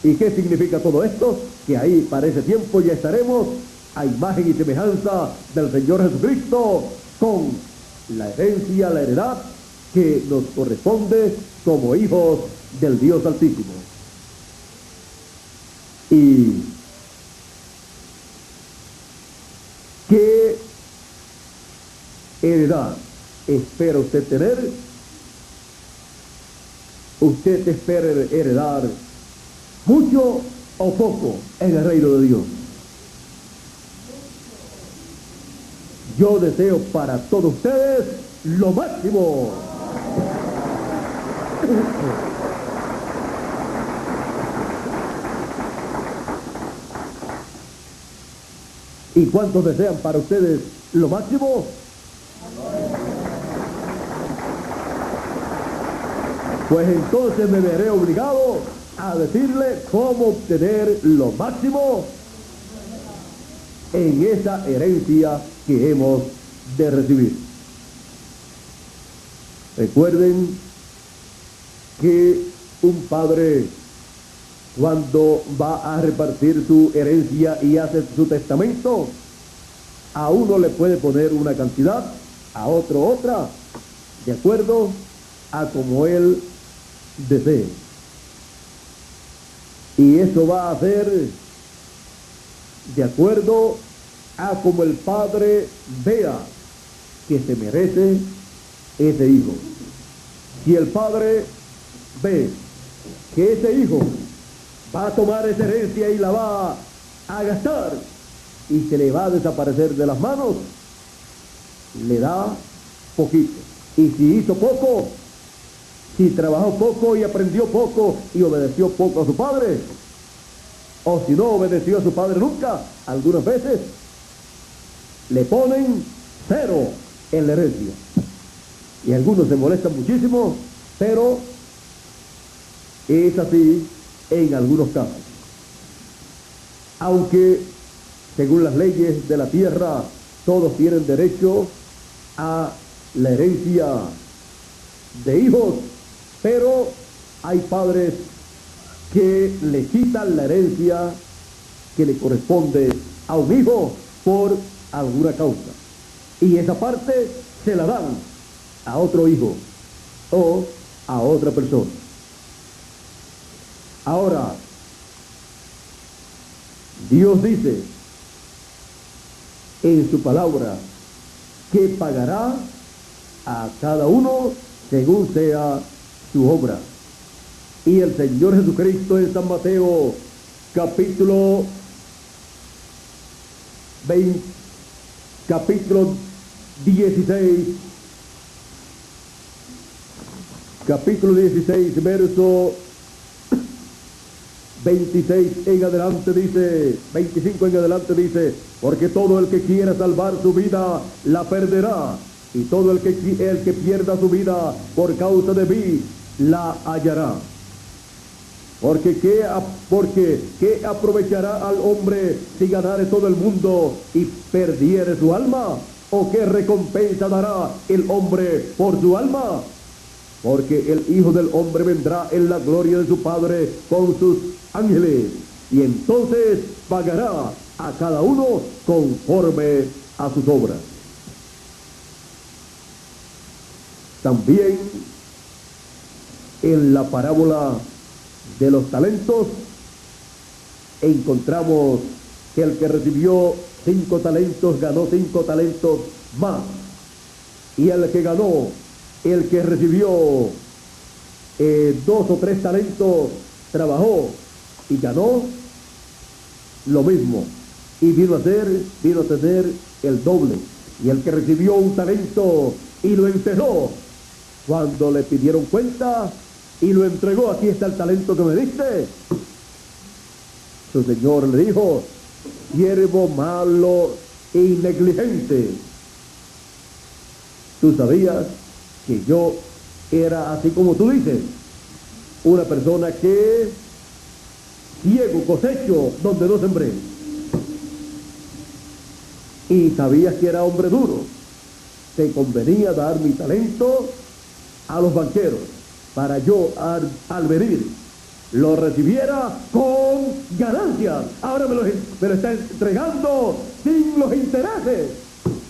¿Y qué significa todo esto? Que ahí para ese tiempo ya estaremos a imagen y semejanza del Señor Jesucristo, con la herencia, la heredad que nos corresponde como hijos del Dios Altísimo. ¿Y qué heredad espera usted tener? ¿Usted espera heredar mucho o poco en el reino de Dios? Yo deseo para todos ustedes lo máximo. ¿Y cuántos desean para ustedes lo máximo? Pues entonces me veré obligado a decirle cómo obtener lo máximo en esa herencia que hemos de recibir. Recuerden que un padre, cuando va a repartir su herencia y hace su testamento, a uno le puede poner una cantidad, a otro otra, de acuerdo a como él desee. Y eso va a ser de acuerdo a como el padre vea que se merece ese hijo. Si el padre ve que ese hijo va a tomar esa herencia y la va a gastar y se le va a desaparecer de las manos, le da poquito. Y si hizo poco, si trabajó poco y aprendió poco y obedeció poco a su padre, o si no obedeció a su padre nunca, algunas veces le ponen 0 en la herencia. Y algunos se molestan muchísimo, pero es así en algunos casos. Aunque, según las leyes de la tierra, todos tienen derecho a la herencia de hijos, pero hay padres que le quitan la herencia que le corresponde a un hijo por alguna causa. Y esa parte se la dan a otro hijo o a otra persona. Ahora, Dios dice en su palabra que pagará a cada uno según sea su obra. Y el Señor Jesucristo en San Mateo capítulo 16, verso 26 en adelante dice, 25 en adelante dice, porque todo el que quiera salvar su vida la perderá, y todo el que pierda su vida por causa de mí la hallará. Porque ¿qué aprovechará al hombre si ganare todo el mundo y perdiere su alma? ¿O qué recompensa dará el hombre por su alma? Porque el Hijo del Hombre vendrá en la gloria de su Padre con sus ángeles, y entonces pagará a cada uno conforme a sus obras. También en la parábola de los talentos encontramos que el que recibió 5 talentos ganó 5 talentos más, y el que recibió 2 o 3 talentos trabajó y ganó lo mismo, y vino a tener el doble. Y el que recibió 1 talento y lo enterró, cuando le pidieron cuenta y lo entregó, aquí está el talento que me diste, su señor le dijo, siervo malo y negligente, tú sabías que yo era así como tú dices, una persona que ciego cosecho donde no sembré, y sabías que era hombre duro, te convenía dar mi talento a los banqueros, para yo al venir lo recibiera con ganancias. Ahora me lo está entregando sin los intereses.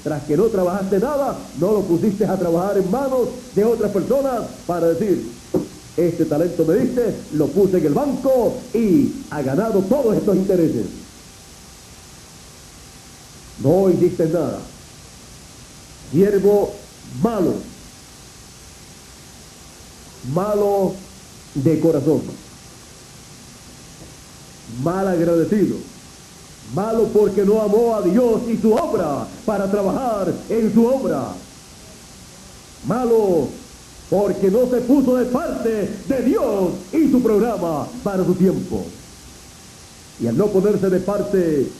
Tras que no trabajaste nada, no lo pusiste a trabajar en manos de otras personas para decir, este talento me diste, lo puse en el banco y ha ganado todos estos intereses. No hiciste nada. Siervo malo, malo de corazón, mal agradecido, malo porque no amó a Dios y su obra para trabajar en su obra, malo porque no se puso de parte de Dios y su programa para su tiempo. Y al no ponerse de parte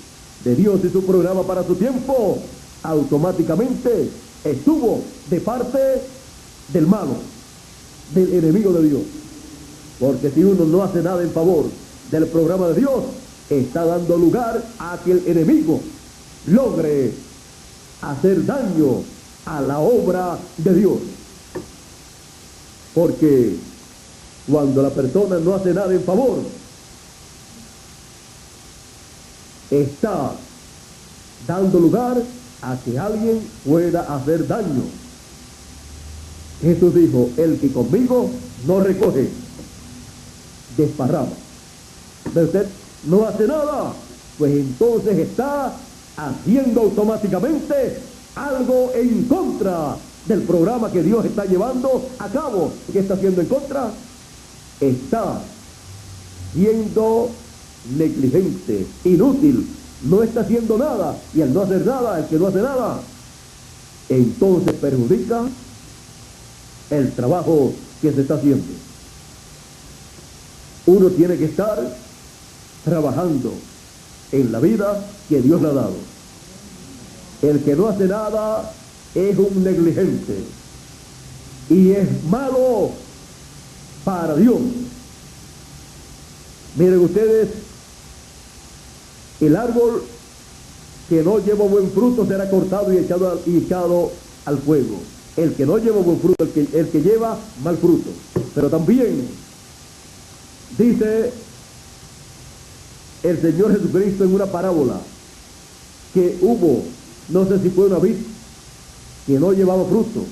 de Dios y su programa para su tiempo, automáticamente estuvo de parte del malo, del enemigo de Dios. Porque si uno no hace nada en favor del programa de Dios, está dando lugar a que el enemigo logre hacer daño a la obra de Dios. Porque cuando la persona no hace nada en favor, está dando lugar a que alguien pueda hacer daño. Jesús dijo, el que conmigo no recoge, desparrama. Pero usted no hace nada, pues entonces está haciendo automáticamente algo en contra del programa que Dios está llevando a cabo. ¿Qué está haciendo en contra? Está siendo negligente, inútil no está haciendo nada, y al no hacer nada, el que no hace nada, entonces perjudica el trabajo que se está haciendo. Uno tiene que estar trabajando en la vida que Dios le ha dado. El que no hace nada es un negligente y es malo para Dios. Miren ustedes, el árbol que no lleva buen fruto será cortado y echado al fuego. El que no lleva buen fruto, el que lleva mal fruto. Pero también dice el Señor Jesucristo en una parábola que hubo, no sé si fue una vid que no llevaba fruto.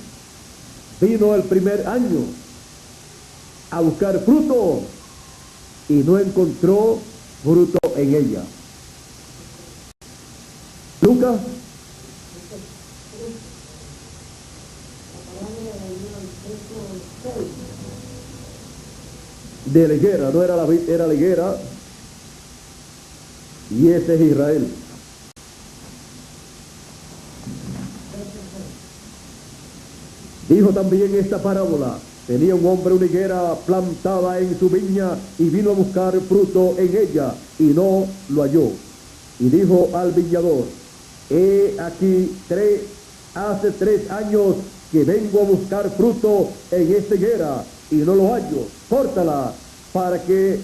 Vino el primer año a buscar fruto y no encontró fruto en ella. Lucas de la higuera, no era la vid, era la higuera, y ese es Israel. Dijo también esta parábola: tenía un hombre una higuera plantada en su viña y vino a buscar fruto en ella y no lo halló. Y dijo al viñador: he aquí, hace 3 años que vengo a buscar fruto en esta higuera y no lo hallo. Córtala. ¿Para qué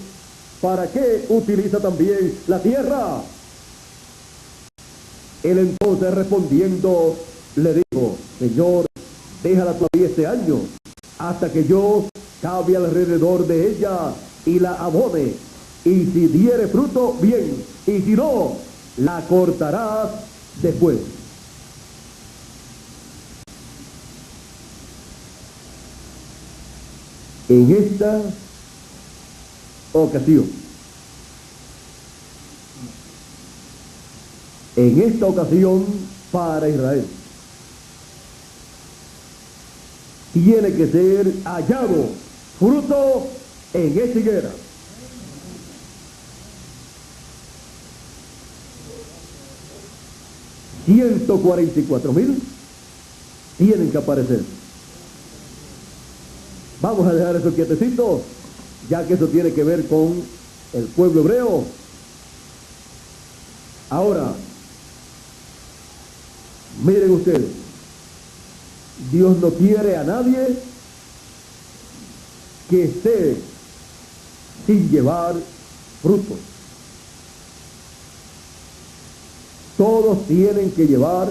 utiliza también la tierra? Él entonces respondiendo le dijo: Señor, déjala todavía este año, hasta que yo cabe alrededor de ella y la abone, y si diere fruto, bien, y si no, la cortarás después. En esta ocasión, para Israel, tiene que ser hallado fruto en esta higuera. $144,000 tienen que aparecer. Vamos a dejar eso quietecito, ya que eso tiene que ver con el pueblo hebreo. Ahora, miren ustedes, Dios no quiere a nadie que esté sin llevar frutos. Todos tienen que llevar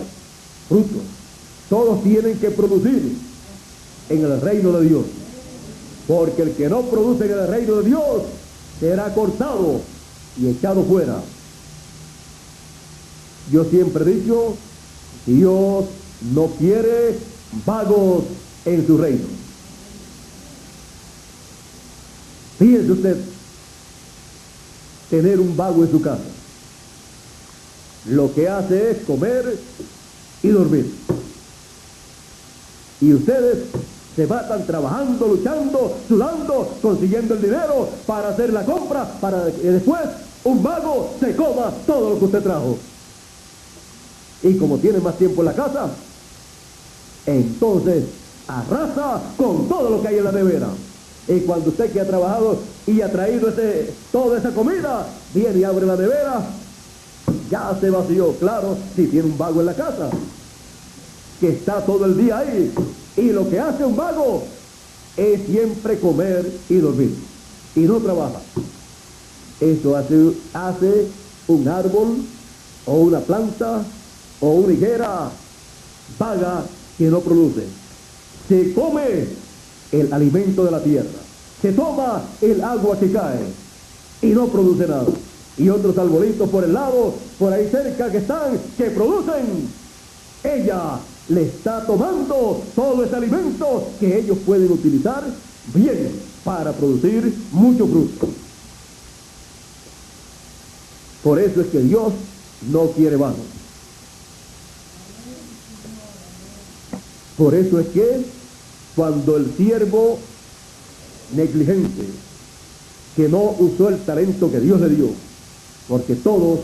frutos. Todos tienen que producir en el reino de Dios. Porque el que no produce en el reino de Dios será cortado y echado fuera. Yo siempre he dicho, Dios no quiere vagos en su reino. Fíjese usted, tener un vago en su casa, lo que hace es comer y dormir. Y ustedes se matan trabajando, luchando, sudando, consiguiendo el dinero para hacer la compra, para que después un vago se coma todo lo que usted trajo. Y como tiene más tiempo en la casa, entonces arrasa con todo lo que hay en la nevera. Y cuando usted que ha trabajado y ha traído toda esa comida, viene y abre la nevera, ya se vació. Claro, si tiene un vago en la casa, que está todo el día ahí, y lo que hace un vago es siempre comer y dormir, y no trabaja. Eso hace un árbol, o una planta, o una higuera vaga que no produce. Se come el alimento de la tierra, se toma el agua que cae y no produce nada. Y otros arbolitos por el lado, por ahí cerca que producen, ella le está tomando todo ese alimento que ellos pueden utilizar bien para producir mucho fruto. Por eso es que Dios no quiere vagos. Por eso es que cuando el siervo negligente, que no usó el talento que Dios le dio, porque todos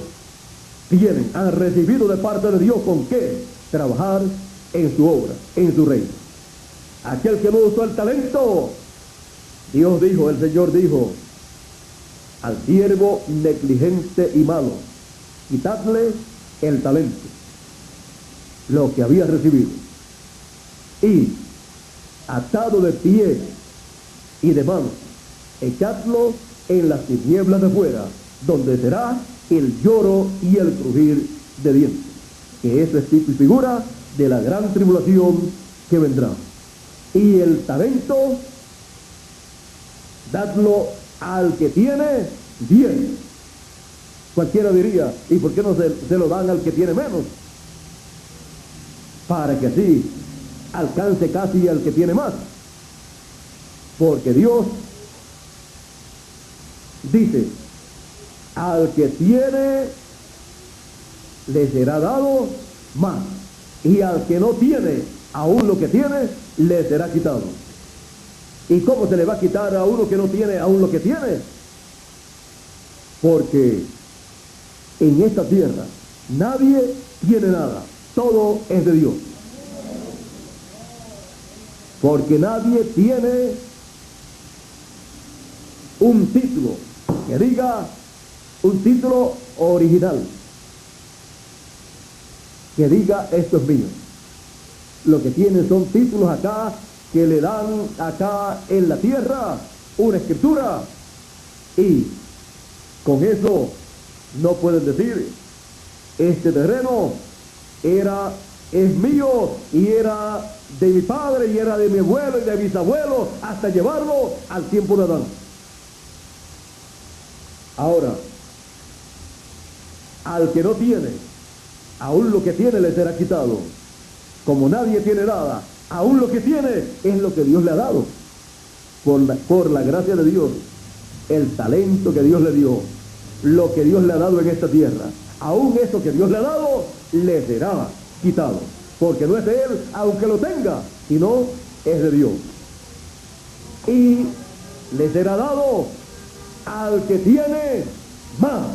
han recibido de parte de Dios con qué trabajar en su obra, en su reino. Aquel que no usó el talento, Dios dijo, el Señor dijo, al siervo negligente y malo, quitadle el talento, lo que había recibido, y atado de pies y de manos, echadlo en las tinieblas de fuera, donde será el lloro y el crujir de dientes, que eso es tipo y figura de la gran tribulación que vendrá. Y el talento, dadlo al que tiene bien. Cualquiera diría, ¿y por qué no se lo dan al que tiene menos? Para que así alcance casi al que tiene más. Porque Dios dice, al que tiene le será dado más, y al que no tiene, aún lo que tiene, le será quitado. ¿Y cómo se le va a quitar a uno que no tiene aún lo que tiene? Porque en esta tierra nadie tiene nada, todo es de Dios. Porque nadie tiene un título que diga, un título original, que diga esto es mío. Lo que tienen son títulos acá que le dan acá en la tierra una escritura, y con eso no pueden decir este terreno es mío y era de mi padre y era de mi abuelo y de mis abuelos, hasta llevarlo al tiempo de Adán. Ahora, al que no tiene, aún lo que tiene le será quitado. Como nadie tiene nada, aún lo que tiene es lo que Dios le ha dado. Por la gracia de Dios, el talento que Dios le dio, lo que Dios le ha dado en esta tierra, aún eso que Dios le ha dado, le será quitado. Porque no es de él, aunque lo tenga, sino es de Dios. Y le será dado al que tiene más.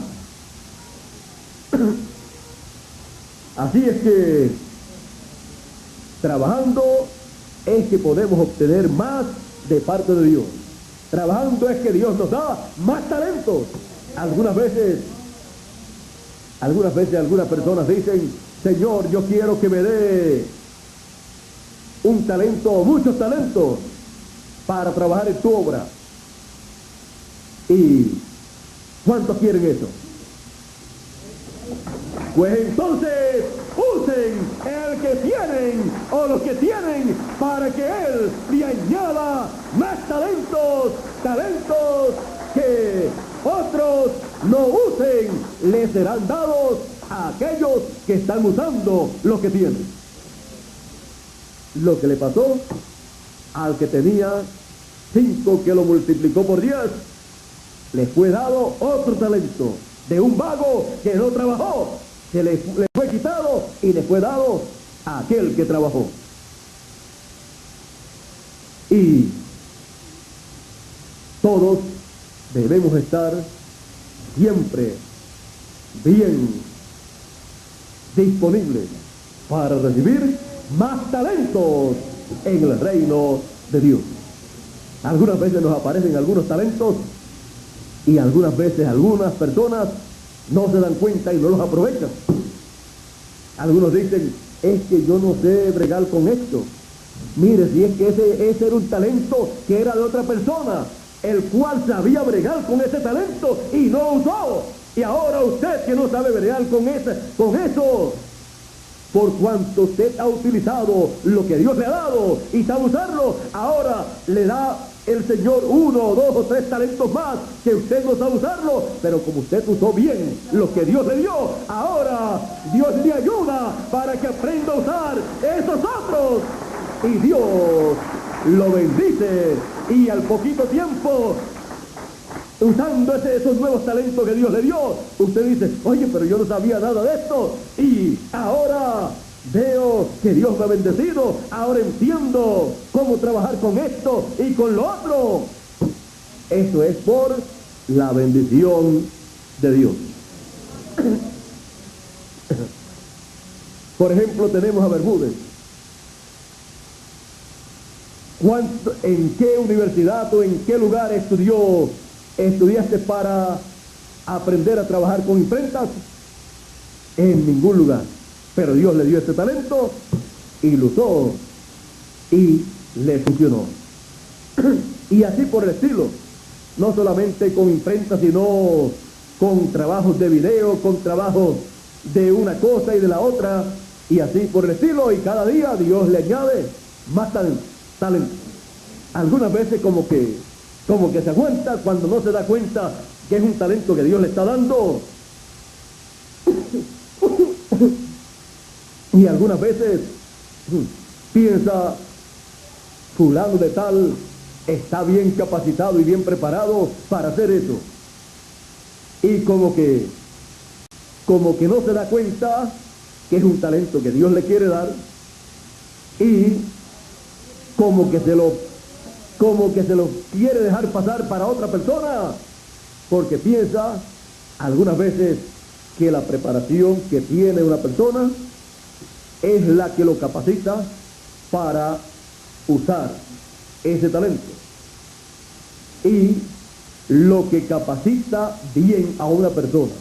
Así es que trabajando es que podemos obtener más de parte de Dios. Trabajando es que Dios nos da más talentos. Algunas veces algunas personas dicen, Señor, yo quiero que me dé un talento o muchos talentos para trabajar en tu obra. ¿Y cuántos quieren eso? Pues entonces usen el que tienen o los que tienen para que Él le añada más talentos que otros no usen, les serán dados a aquellos que están usando lo que tienen. Lo que le pasó al que tenía 5, que lo multiplicó por 10, le fue dado otro talento de un vago que no trabajó, que le fue quitado y le fue dado a aquel que trabajó. Y todos debemos estar siempre bien disponibles para recibir más talentos en el reino de Dios. Algunas veces nos aparecen algunos talentos y algunas veces algunas personas no se dan cuenta y no los aprovechan. Algunos dicen, es que yo no sé bregar con esto. Mire, si es que ese era un talento que era de otra persona, el cual sabía bregar con ese talento y no usó. Y ahora usted que no sabe bregar con eso, por cuanto usted ha utilizado lo que Dios le ha dado y sabe usarlo, ahora le da el Señor 1, 2 o 3 talentos más que usted no sabe usarlo, pero como usted usó bien lo que Dios le dio, ahora Dios le ayuda para que aprenda a usar esos otros, y Dios lo bendice, y al poquito tiempo, usando esos nuevos talentos que Dios le dio, usted dice, oye, pero yo no sabía nada de esto, y ahora veo que Dios me ha bendecido, ahora entiendo cómo trabajar con esto y con lo otro. Eso es por la bendición de Dios. Por ejemplo, tenemos a Bermúdez. ¿En qué universidad o en qué lugar estudiaste para aprender a trabajar con imprentas? En ningún lugar. Pero Dios le dio este talento y lo usó y le funcionó. Y así por el estilo, no solamente con imprenta, sino con trabajos de video, con trabajos de una cosa y de la otra, y así por el estilo, y cada día Dios le añade más talento. Algunas veces como que se aguanta cuando no se da cuenta que es un talento que Dios le está dando. Y algunas veces piensa, fulano de tal está bien capacitado y bien preparado para hacer eso. Y como que no se da cuenta que es un talento que Dios le quiere dar, y como que se lo quiere dejar pasar para otra persona, porque piensa algunas veces que la preparación que tiene una persona es la que lo capacita para usar ese talento. Y lo que capacita bien a una persona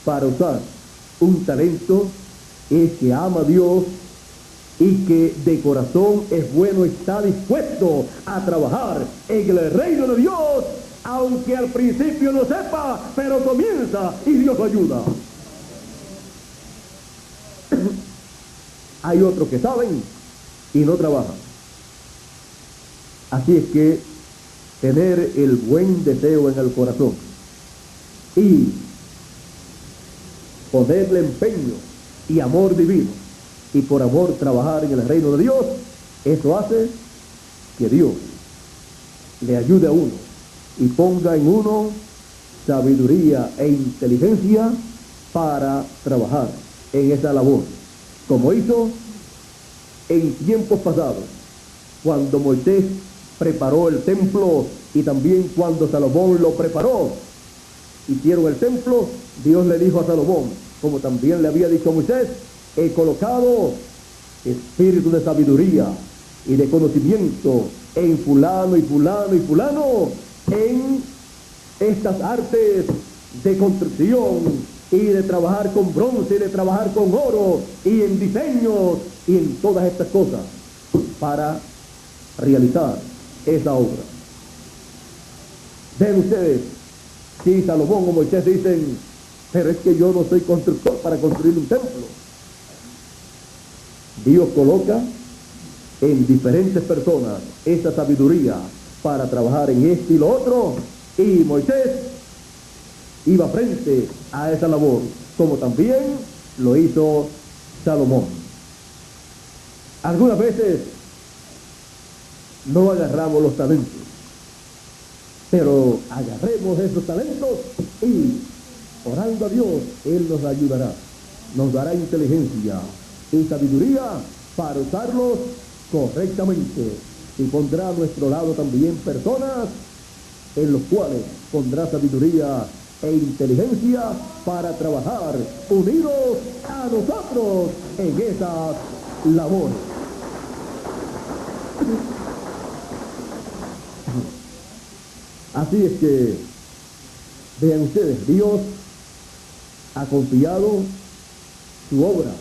para usar un talento es que ama a Dios y que de corazón es bueno, está dispuesto a trabajar en el reino de Dios, aunque al principio no sepa, pero comienza y Dios lo ayuda. Hay otros que saben y no trabajan. Así es que tener el buen deseo en el corazón y ponerle empeño y amor divino, y por amor trabajar en el reino de Dios, eso hace que Dios le ayude a uno y ponga en uno sabiduría e inteligencia para trabajar en esa labor, como hizo en tiempos pasados, cuando Moisés preparó el templo y también cuando Salomón lo preparó. Hicieron el templo, Dios le dijo a Salomón, como también le había dicho a Moisés, he colocado espíritu de sabiduría y de conocimiento en fulano y fulano y fulano, en estas artes de construcción y de trabajar con bronce y de trabajar con oro y en diseños y en todas estas cosas para realizar esa obra. Ven ustedes, si Salomón o Moisés dicen, pero es que yo no soy constructor para construir un templo. Dios coloca en diferentes personas esa sabiduría para trabajar en esto y lo otro, y Moisés iba frente a esa labor, como también lo hizo Salomón. Algunas veces no agarramos los talentos, pero agarremos esos talentos y orando a Dios, Él nos ayudará, nos dará inteligencia y sabiduría para usarlos correctamente, y pondrá a nuestro lado también personas en los cuales pondrá sabiduría e inteligencia para trabajar unidos a nosotros en esas labores. Así es que vean ustedes, Dios ha confiado su obra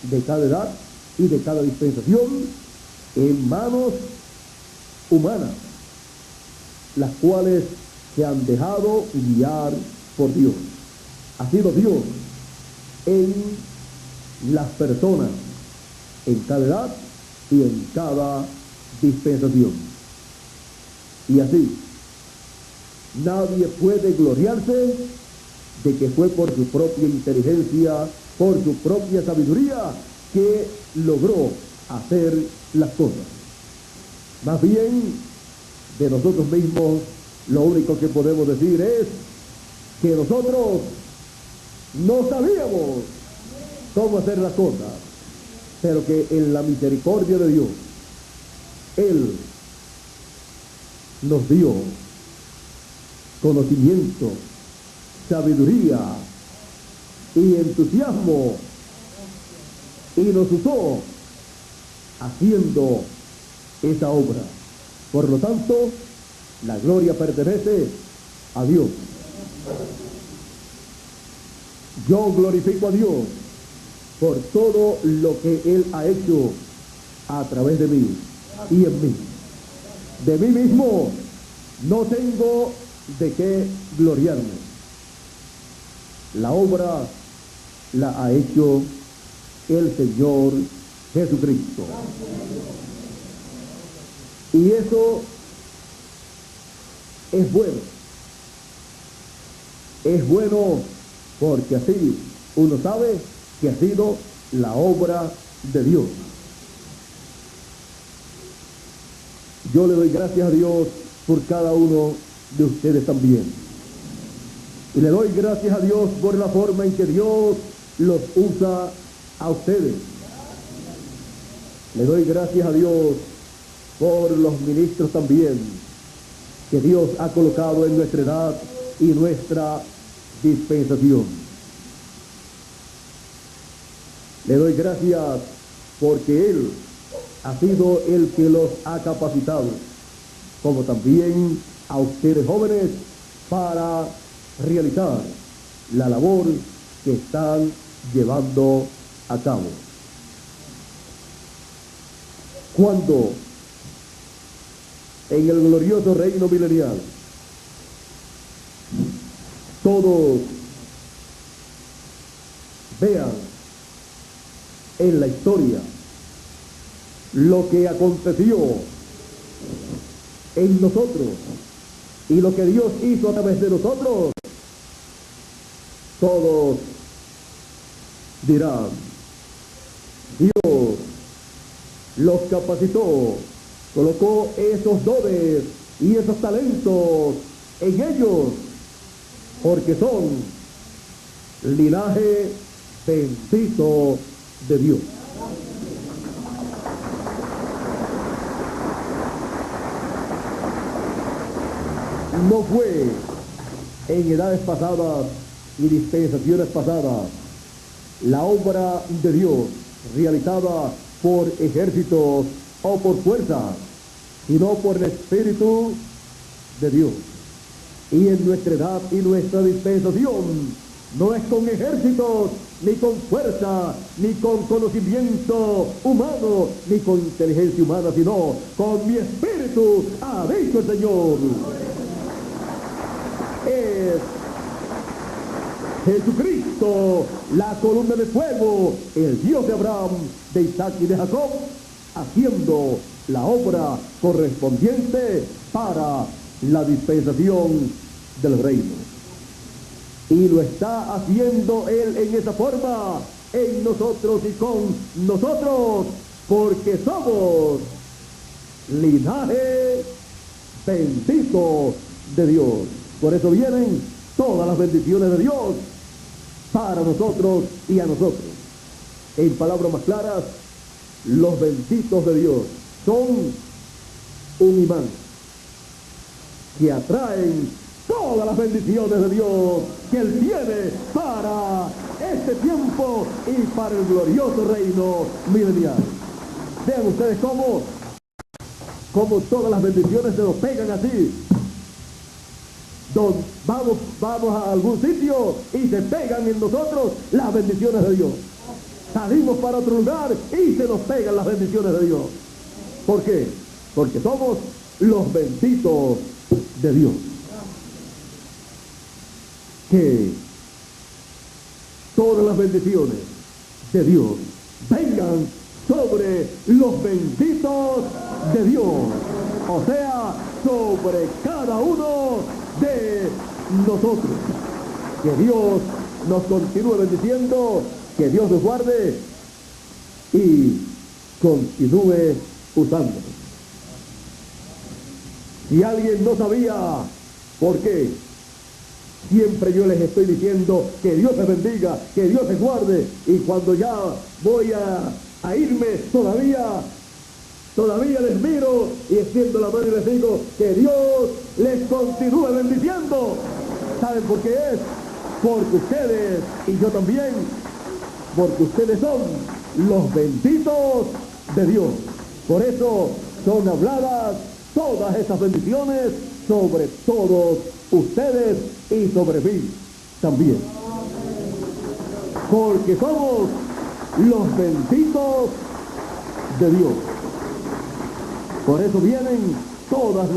de cada edad y de cada dispensación en manos humanas, las cuales se han dejado guiar por Dios. Ha sido Dios en las personas, en cada edad y en cada dispensación. Y así, nadie puede gloriarse de que fue por su propia inteligencia, por su propia sabiduría, que logró hacer las cosas. Más bien, de nosotros mismos, lo único que podemos decir es que nosotros no sabíamos cómo hacer las cosas, pero que en la misericordia de Dios, Él nos dio conocimiento, sabiduría y entusiasmo y nos usó haciendo esa obra. Por lo tanto, la gloria pertenece a Dios. Yo glorifico a Dios por todo lo que Él ha hecho a través de mí y en mí. De mí mismo no tengo de qué gloriarme. La obra la ha hecho el Señor Jesucristo. Y eso es bueno. Es bueno porque así uno sabe que ha sido la obra de Dios. Yo le doy gracias a Dios por cada uno de ustedes también. Y le doy gracias a Dios por la forma en que Dios los usa a ustedes. Le doy gracias a Dios por los ministros también que Dios ha colocado en nuestra edad y nuestra dispensación. Le doy gracias porque Él ha sido el que los ha capacitado, como también a ustedes jóvenes, para realizar la labor que están llevando a cabo. Cuando en el glorioso reino milenial todos vean en la historia lo que aconteció en nosotros y lo que Dios hizo a través de nosotros, todos dirán: Dios los capacitó, colocó esos dones y esos talentos en ellos, porque son linaje bendito de Dios. No fue en edades pasadas y dispensaciones pasadas la obra de Dios realizada por ejércitos o por fuerzas, sino por el Espíritu de Dios. Y en nuestra edad y nuestra dispensación no es con ejércitos, ni con fuerza, ni con conocimiento humano, ni con inteligencia humana, sino con mi Espíritu, ha dicho el Señor. Es Jesucristo, la columna de fuego, el Dios de Abraham, de Isaac y de Jacob, haciendo la obra correspondiente para la dispensación del reino. Y lo está haciendo Él en esa forma, en nosotros y con nosotros, porque somos linaje bendito de Dios. Por eso vienen todas las bendiciones de Dios para nosotros y a nosotros. En palabras más claras, los benditos de Dios son un imán que atraen todas las bendiciones de Dios que Él tiene para este tiempo y para el glorioso reino milenial. Vean ustedes cómo todas las bendiciones se nos pegan así. Vamos a algún sitio y se pegan en nosotros las bendiciones de Dios. Salimos para otro lugar y se nos pegan las bendiciones de Dios. ¿Por qué? Porque somos los benditos de Dios. Que todas las bendiciones de Dios vengan sobre los benditos de Dios, o sea, sobre cada uno de nosotros. Que Dios nos continúe bendiciendo, que Dios nos guarde y continúe usándonos. Si alguien no sabía por qué, siempre yo les estoy diciendo que Dios les bendiga, que Dios les guarde, y cuando ya voy a irme, todavía les miro y extiendo la mano y les digo que Dios les continúe bendiciendo. ¿Saben por qué es? Porque ustedes y yo también, porque ustedes son los benditos de Dios. Por eso son habladas todas estas bendiciones sobre todos ustedes y sobre mí también. Porque somos los benditos de Dios. Por eso vienen todas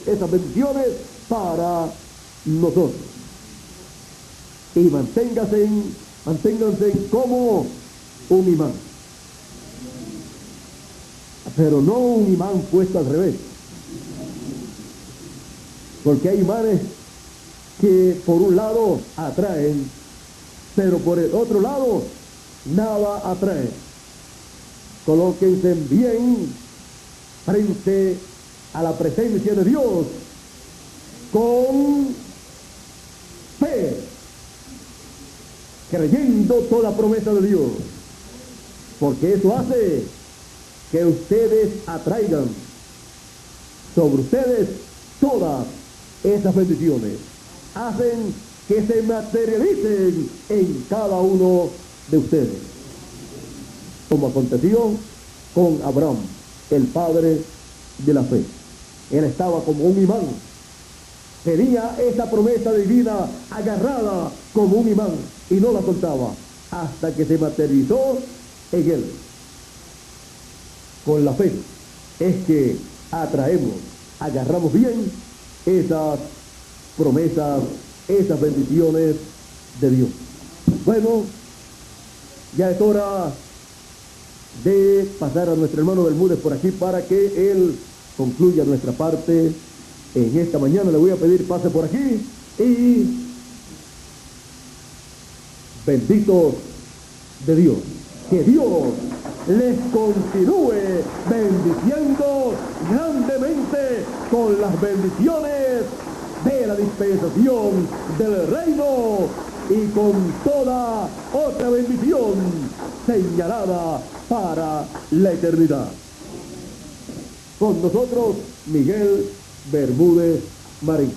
esas bendiciones para nosotros. Y manténganse como un imán. Pero no un imán puesto al revés. Porque hay imanes que por un lado atraen, pero por el otro lado nada atrae. Colóquense bien frente a la presencia de Dios con fe, creyendo toda promesa de Dios, porque eso hace que ustedes atraigan sobre ustedes todas esas bendiciones, hacen que se materialicen en cada uno de ustedes, como aconteció con Abraham, el padre de la fe. Él estaba como un imán, tenía esa promesa divina agarrada como un imán y no la soltaba hasta que se materializó en él. Con la fe es que agarramos bien esas promesas, esas bendiciones de Dios. Bueno, ya es hora de pasar a nuestro hermano Bermúdez por aquí para que él concluya nuestra parte en esta mañana. Le voy a pedir pase por aquí y benditos de Dios. Que Dios les continúe bendiciendo grandemente con las bendiciones de la dispensación del reino y con toda otra bendición señalada para la eternidad. Con nosotros, Miguel Bermúdez Marín.